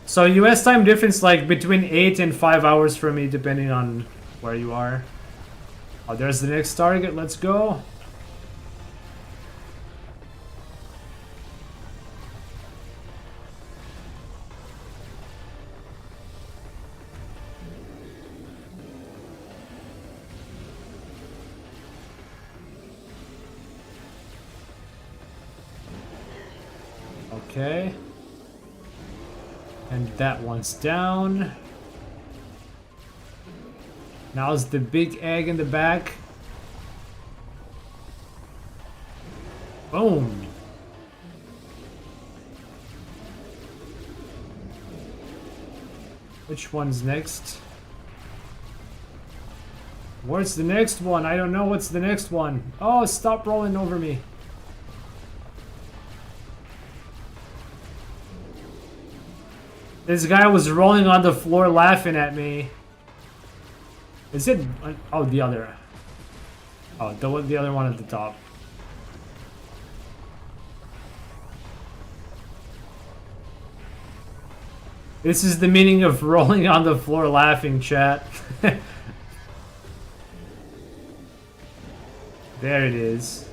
So US time difference like between 8 and 5 hours for me, depending on where you are. Oh, there's the next target. Let's go. Okay. And that one's down. Now's the big egg in the back. Boom. Which one's next? Where's the next one? I don't know what's the next one. Oh, stop rolling over me. This guy was rolling on the floor laughing at me. Is it... Oh, the other. Oh, the other one at the top. This is the meaning of rolling on the floor laughing, chat. There it is.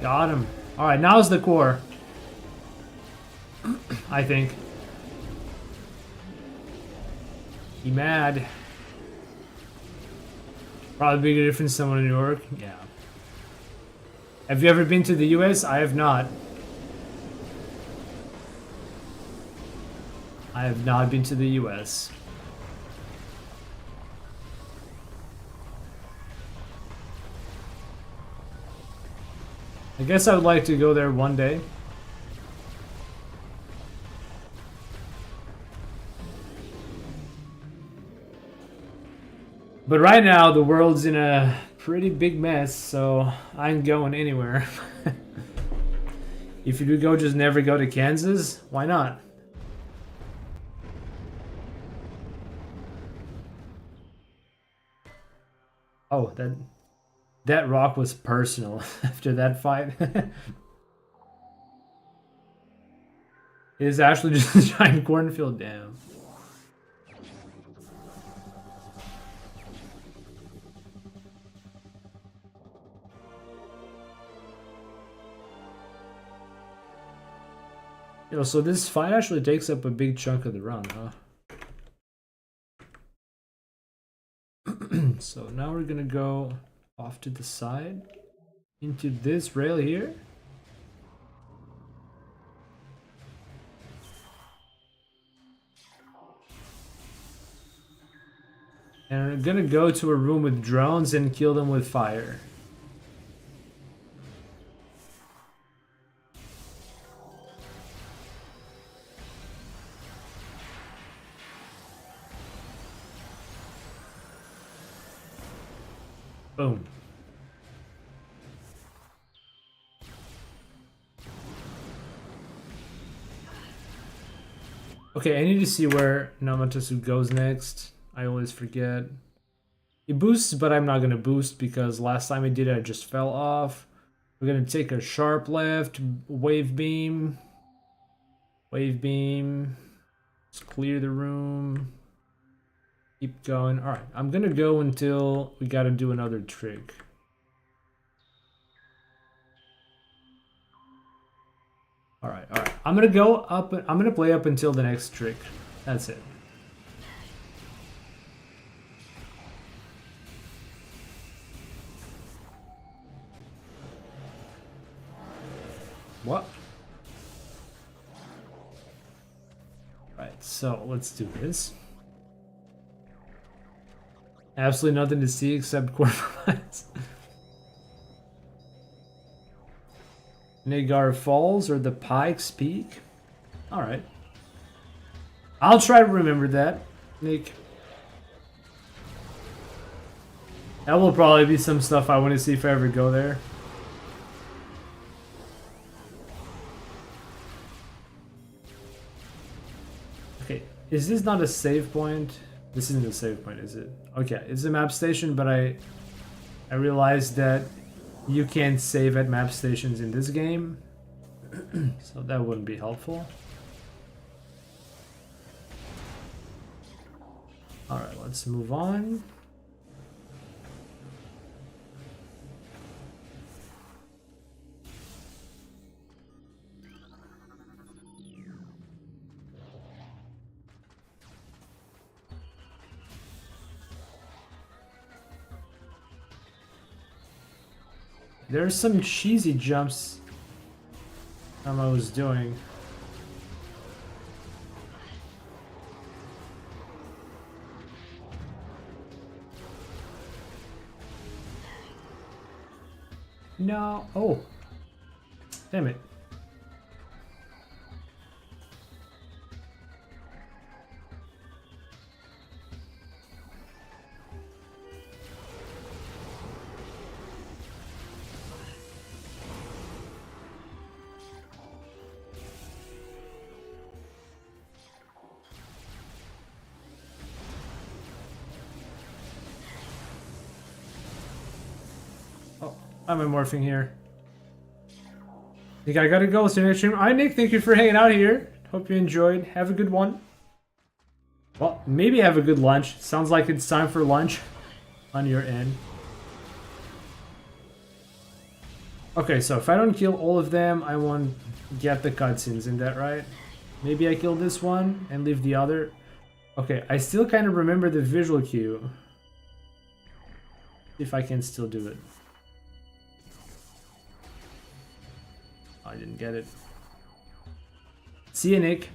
Got him. Alright, now's the core. I think. He mad. Probably bigger difference than in New York. Yeah. Have you ever been to the US? I have not. I have not been to the US. I guess I would like to go there one day. But right now, the world's in a pretty big mess, so I ain't going anywhere. If you do go, just never go to Kansas. Why not? Oh, that rock was personal after that fight. It is actually just a giant cornfield, damn. Yo, so this fight actually takes up a big chunk of the run, huh? So now we're gonna go off to the side into this rail here. And we're gonna go to a room with drones and kill them with fire. Boom. Okay, I need to see where Namatasu goes next. I always forget. He boosts, but I'm not gonna boost because last time I did it, I just fell off. We're gonna take a sharp left, wave beam. Wave beam. Let's clear the room. Keep going. Alright, I'm gonna go until we gotta do another trick. Alright. I'm gonna go up, I'm gonna play up until the next trick. That's it. What? Right, so let's do this. Absolutely nothing to see except corpse. Nagar Falls or the Pikes Peak. Alright. I'll try to remember that, Nick. That will probably be some stuff I want to see if I ever go there. Okay, is this not a save point? This isn't a save point, is it? Okay, it's a map station, but I realized that you can't save at map stations in this game. So that wouldn't be helpful. Alright, let's move on. There's some cheesy jumps I was doing. No. Oh. Damn it. I'm morphing here. I think I gotta go. See you next stream. Hi Nick, thank you for hanging out here. Hope you enjoyed. Have a good one. Well, maybe have a good lunch. Sounds like it's time for lunch on your end. Okay, so if I don't kill all of them, I won't get the cutscenes. Isn't that right? Maybe I kill this one and leave the other. Okay, I still kind of remember the visual cue. If I can still do it. I didn't get it. See you, Nick.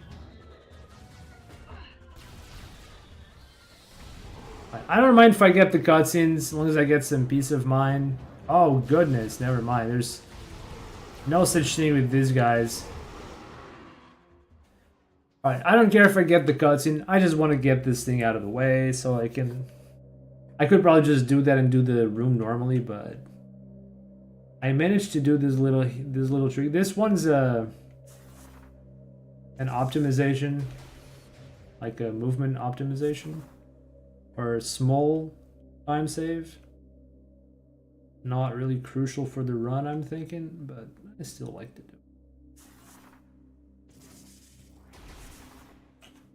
I don't mind if I get the cutscenes, as long as I get some peace of mind. Oh, goodness, never mind. There's no such thing with these guys. Alright, I don't care if I get the cutscene. I just want to get this thing out of the way so I can... I could probably just do that and do the room normally, but... I managed to do this little trick. This one's an optimization, like a movement optimization, or a small time save. Not really crucial for the run, I'm thinking, but I still like to do it.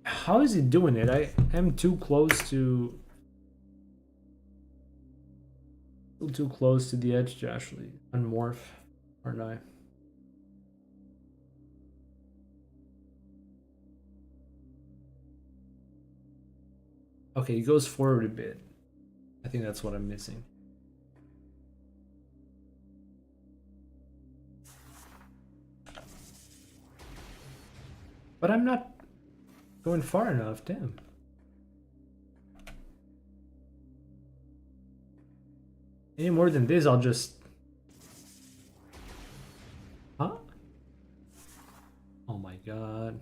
How is he doing it? I am too close to... Still too close to the edge to actually unmorph, aren't I? Okay, he goes forward a bit. I think that's what I'm missing. But I'm not going far enough, damn. Any more than this, I'll just... Huh? Oh my god.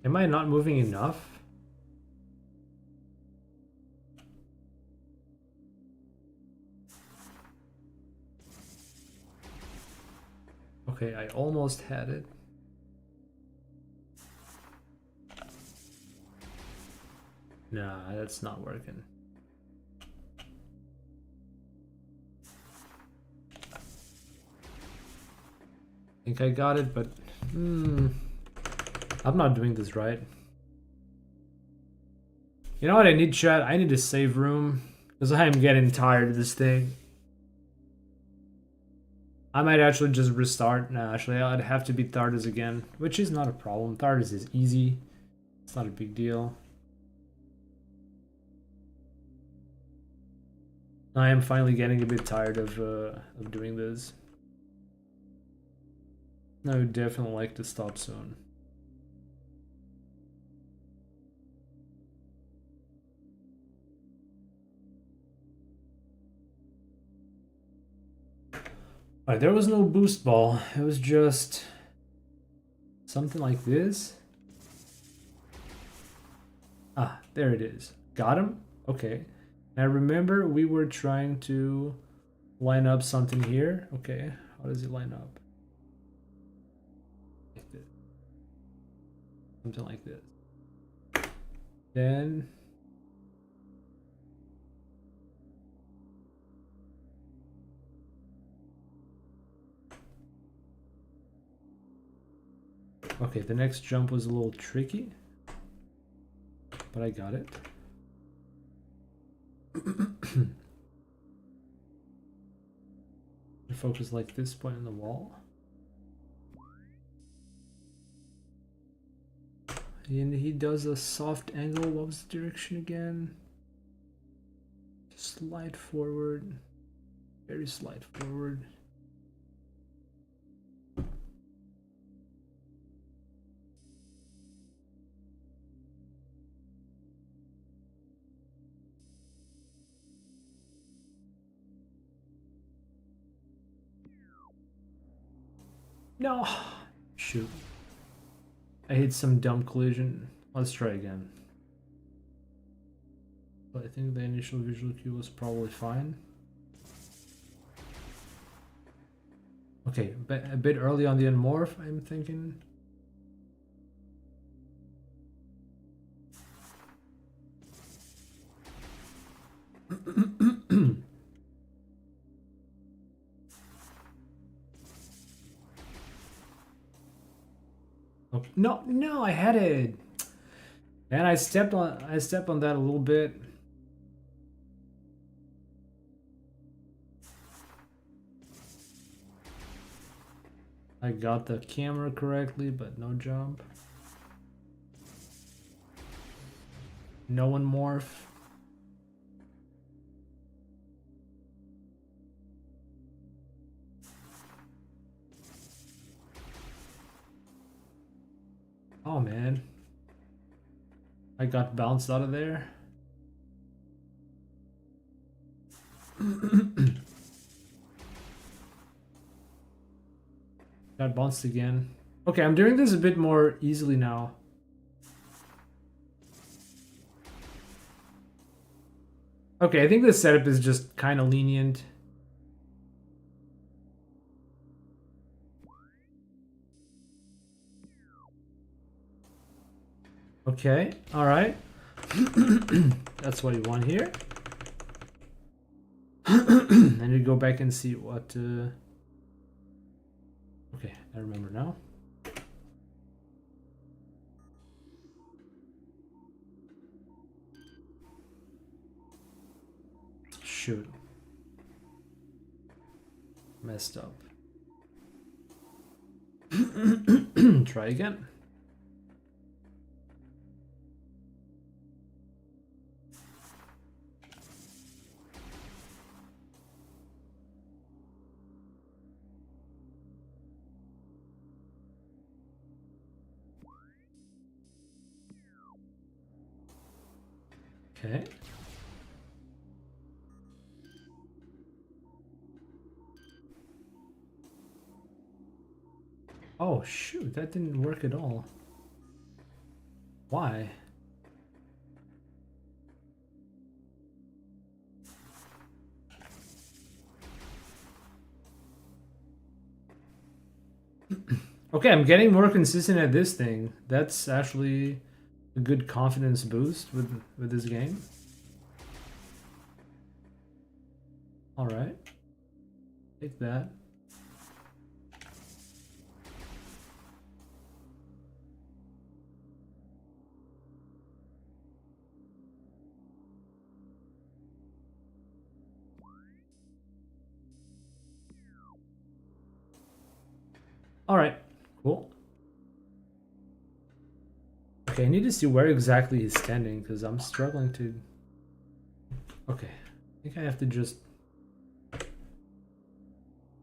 Am I not moving enough? Okay, I almost had it. Nah, that's not working. I think I got it, but I'm not doing this right. You know what I need, chat? I need to save room because I am getting tired of this thing. I might actually just restart. No, actually, I'd have to beat Thardas again, which is not a problem. Thardas is easy. It's not a big deal. I am finally getting a bit tired of doing this. I would definitely like to stop soon. Alright, there was no boost ball. It was just something like this. Ah, there it is. Got him? Okay. Now remember we were trying to line up something here. Okay, how does it line up? Like this. Something like this. Then okay, the next jump was a little tricky, but I got it. Focus like this point on the wall. And he does a soft angle. What was the direction again? Slide forward. Very slide forward. No! Shoot. I hit some dumb collision. Let's try again. But I think the initial visual cue was probably fine. Okay, a bit early on the unmorph, I'm thinking. Oh, no, I had it. And I stepped on that a little bit. I got the camera correctly, but no jump. No one morph. Oh man. I got bounced out of there. Got bounced again. Okay, I'm doing this a bit more easily now. Okay, I think this setup is just kind of lenient. Okay, alright. That's what you want here. Then you go back and see what... Okay, I remember now. Shoot. Messed up. Try again. Okay. Oh shoot, that didn't work at all. Why? Okay, I'm getting more consistent at this thing. That's actually a good confidence boost with this game. All right, take that. All right, cool. Okay, I need to see where exactly he's standing because I'm struggling to. Okay, I think I have to just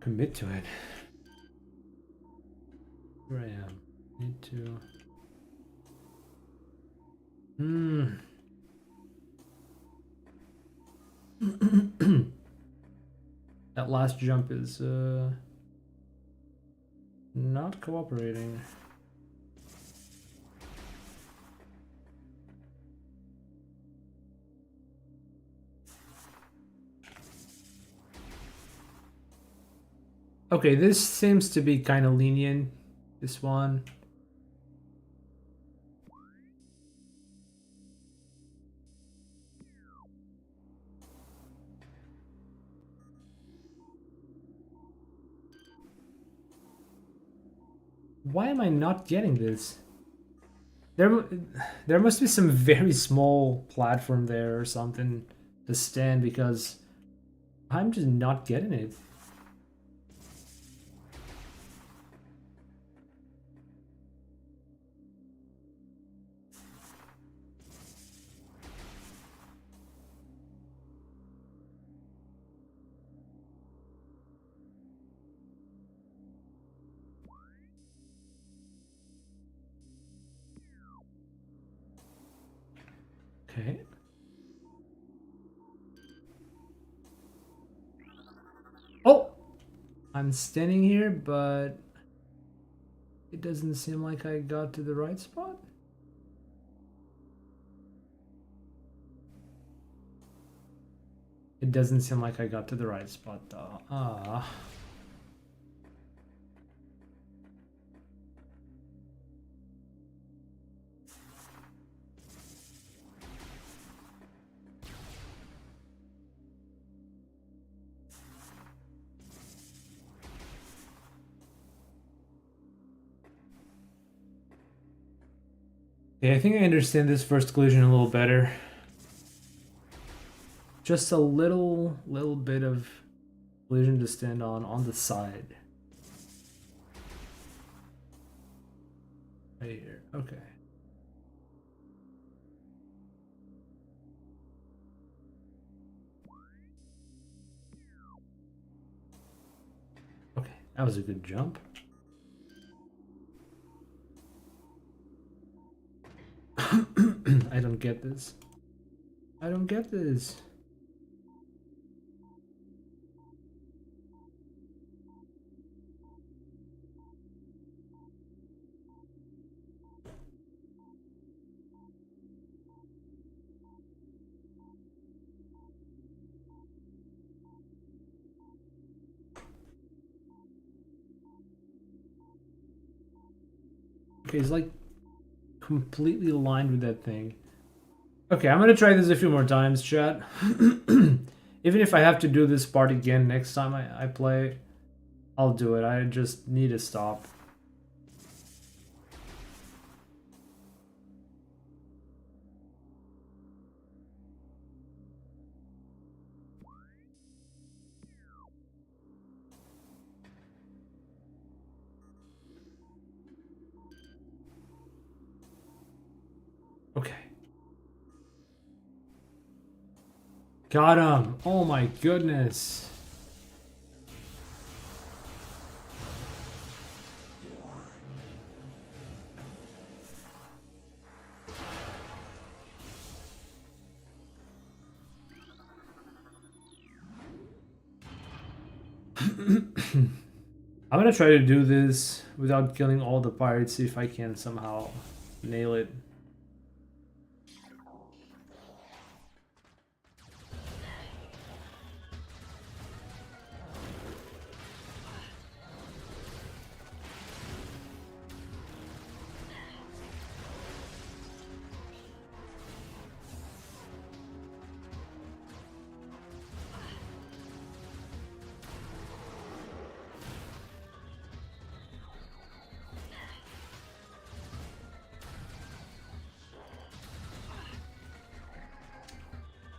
commit to it. Here I am. Need to. That last jump is not cooperating. Okay, this seems to be kind of lenient, this one. Why am I not getting this? There must be some very small platform there or something to stand because I'm just not getting it. Okay. Oh! I'm standing here, but it doesn't seem like I got to the right spot. It doesn't seem like I got to the right spot though. Ah. Yeah, I think I understand this first collision a little better. Just a little bit of collision to stand on the side. Right here. Okay. Okay, that was a good jump. I don't get this. I don't get this. Okay, it's like completely aligned with that thing. Okay, I'm gonna try this a few more times, chat. Even if I have to do this part again next time I play, I'll do it. I just need to stop. Okay. Got him! Oh my goodness! I'm gonna try to do this without killing all the pirates, see if I can somehow nail it.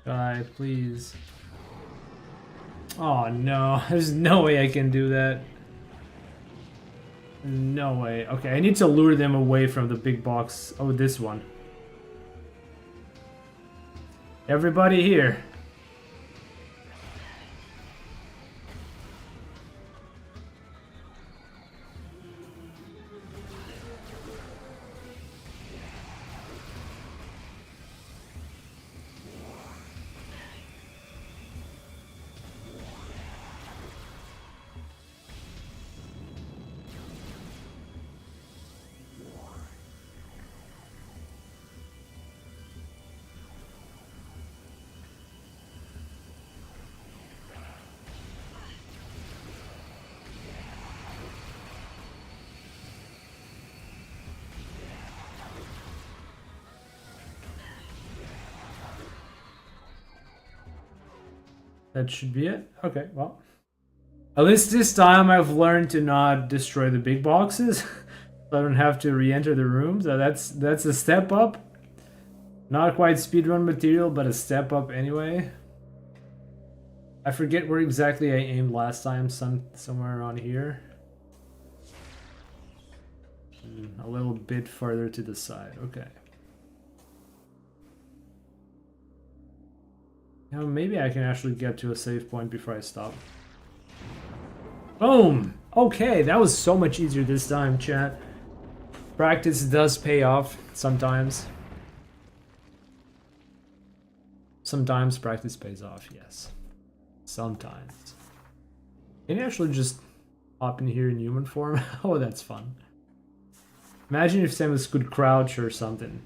Guy, please. Oh no, there's no way I can do that. No way. Okay, I need to lure them away from the big box. Oh, this one. Everybody here. That should be it. Okay, well. At least this time I've learned to not destroy the big boxes. So I don't have to re-enter the rooms. So that's a step up. Not quite speedrun material, but a step up anyway. I forget where exactly I aimed last time. Somewhere around here. A little bit further to the side. Okay. Now maybe I can actually get to a save point before I stop. Boom! Okay, that was so much easier this time, chat. Practice does pay off sometimes. Sometimes practice pays off, yes. Sometimes. Can you actually just hop in here in human form? Oh, that's fun. Imagine if Samus could crouch or something.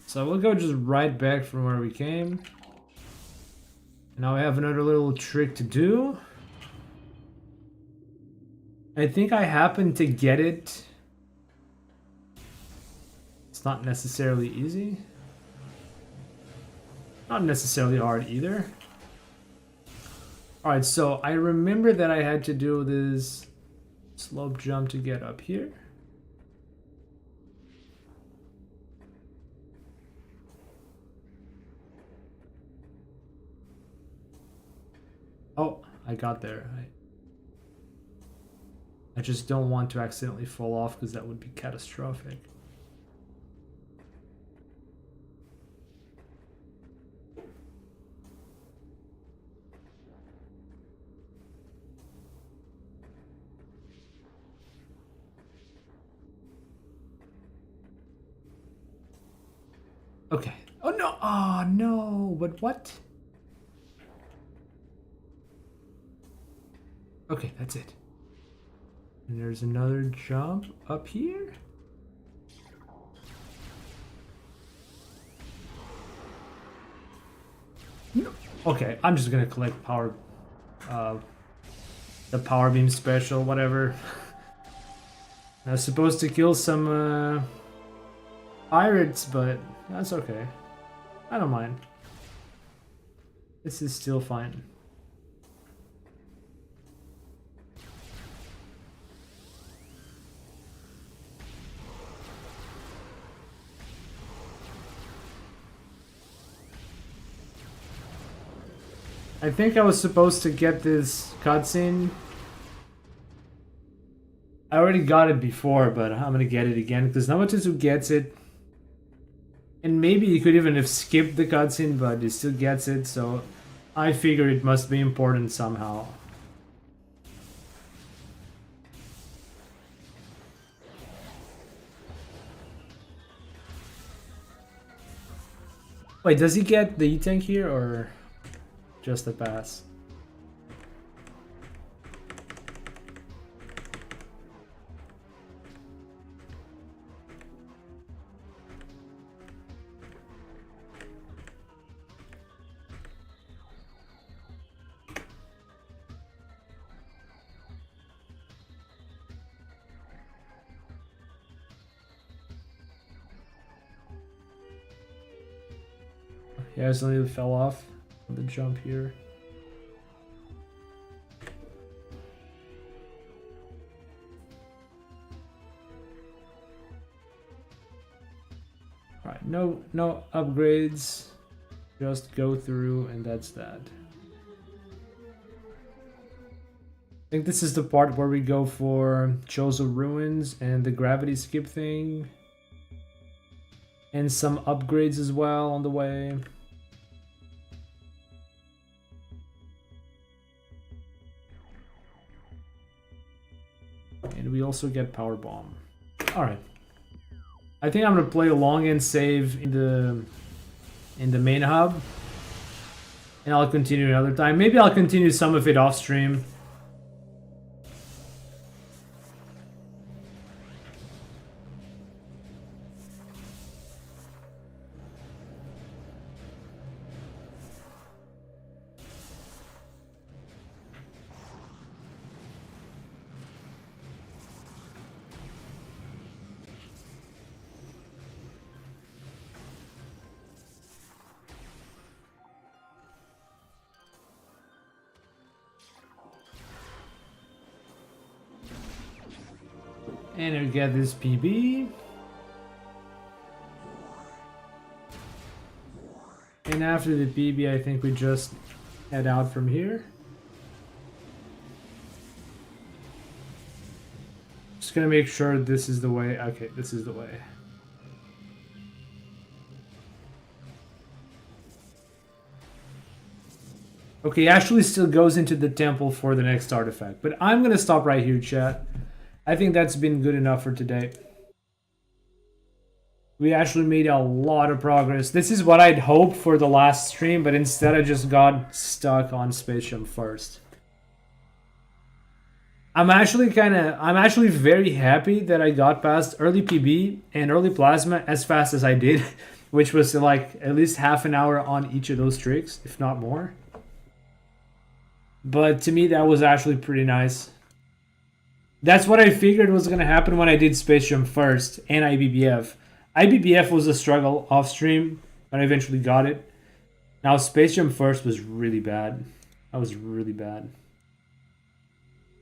So we'll go just right back from where we came. Now we have another little trick to do. I think I happen to get it. It's not necessarily easy. Not necessarily hard either. Alright, so I remember that I had to do this slope jump to get up here. Oh, I got there. I just don't want to accidentally fall off because that would be catastrophic. Okay. Oh no! Oh no! But what? Okay, that's it. And there's another jump up here. No. Okay, I'm just gonna collect power, the power beam special, whatever. I was supposed to kill some pirates, but that's okay. I don't mind. This is still fine. I think I was supposed to get this cutscene. I already got it before, but I'm gonna get it again because Namatsu gets it. And maybe he could even have skipped the cutscene, but he still gets it, so I figure it must be important somehow. Wait, does he get the E-Tank here, or just the pass? He accidentally fell off on the jump here. Alright, no upgrades. Just go through and that's that. I think this is the part where we go for Chosen Ruins and the gravity skip thing. And some upgrades as well on the way. And we also get Power Bomb. Alright. I think I'm gonna play along and save in the main hub. And I'll continue another time. Maybe I'll continue some of it off stream. And we get this PB. And after the PB, I think we just head out from here. Just gonna make sure this is the way. Okay, this is the way. Okay, Ashley still goes into the temple for the next artifact. But I'm gonna stop right here, chat. I think that's been good enough for today. We actually made a lot of progress. This is what I'd hoped for the last stream, but instead I just got stuck on Space Jump first. I'm actually very happy that I got past early PB and early Plasma as fast as I did, which was like at least half an hour on each of those tricks, if not more. But to me, that was actually pretty nice. That's what I figured was going to happen when I did Space Jump first and IBBF. IBBF was a struggle off stream, but I eventually got it. Now Space Jump first was really bad. That was really bad.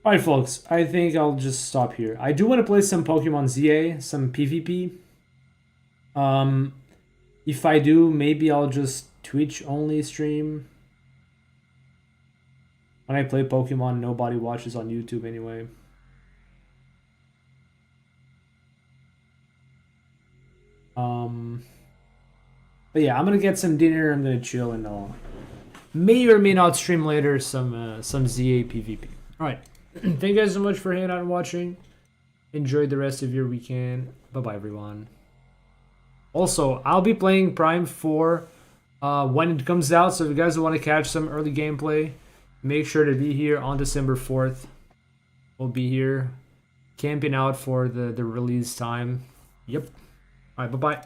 Alright folks, I think I'll just stop here. I do want to play some Pokemon ZA, some PvP. If I do, maybe I'll just Twitch only stream. When I play Pokemon, nobody watches on YouTube anyway. But yeah, I'm gonna get some dinner. I'm gonna chill, and I'll may or may not stream later some ZA PvP. All right, thank you guys so much for hanging out and watching. Enjoy the rest of your weekend. Bye bye, everyone. Also, I'll be playing Prime 4 when it comes out. So if you guys want to catch some early gameplay, make sure to be here on December 4th. We'll be here camping out for the release time. Yep. All right, bye-bye.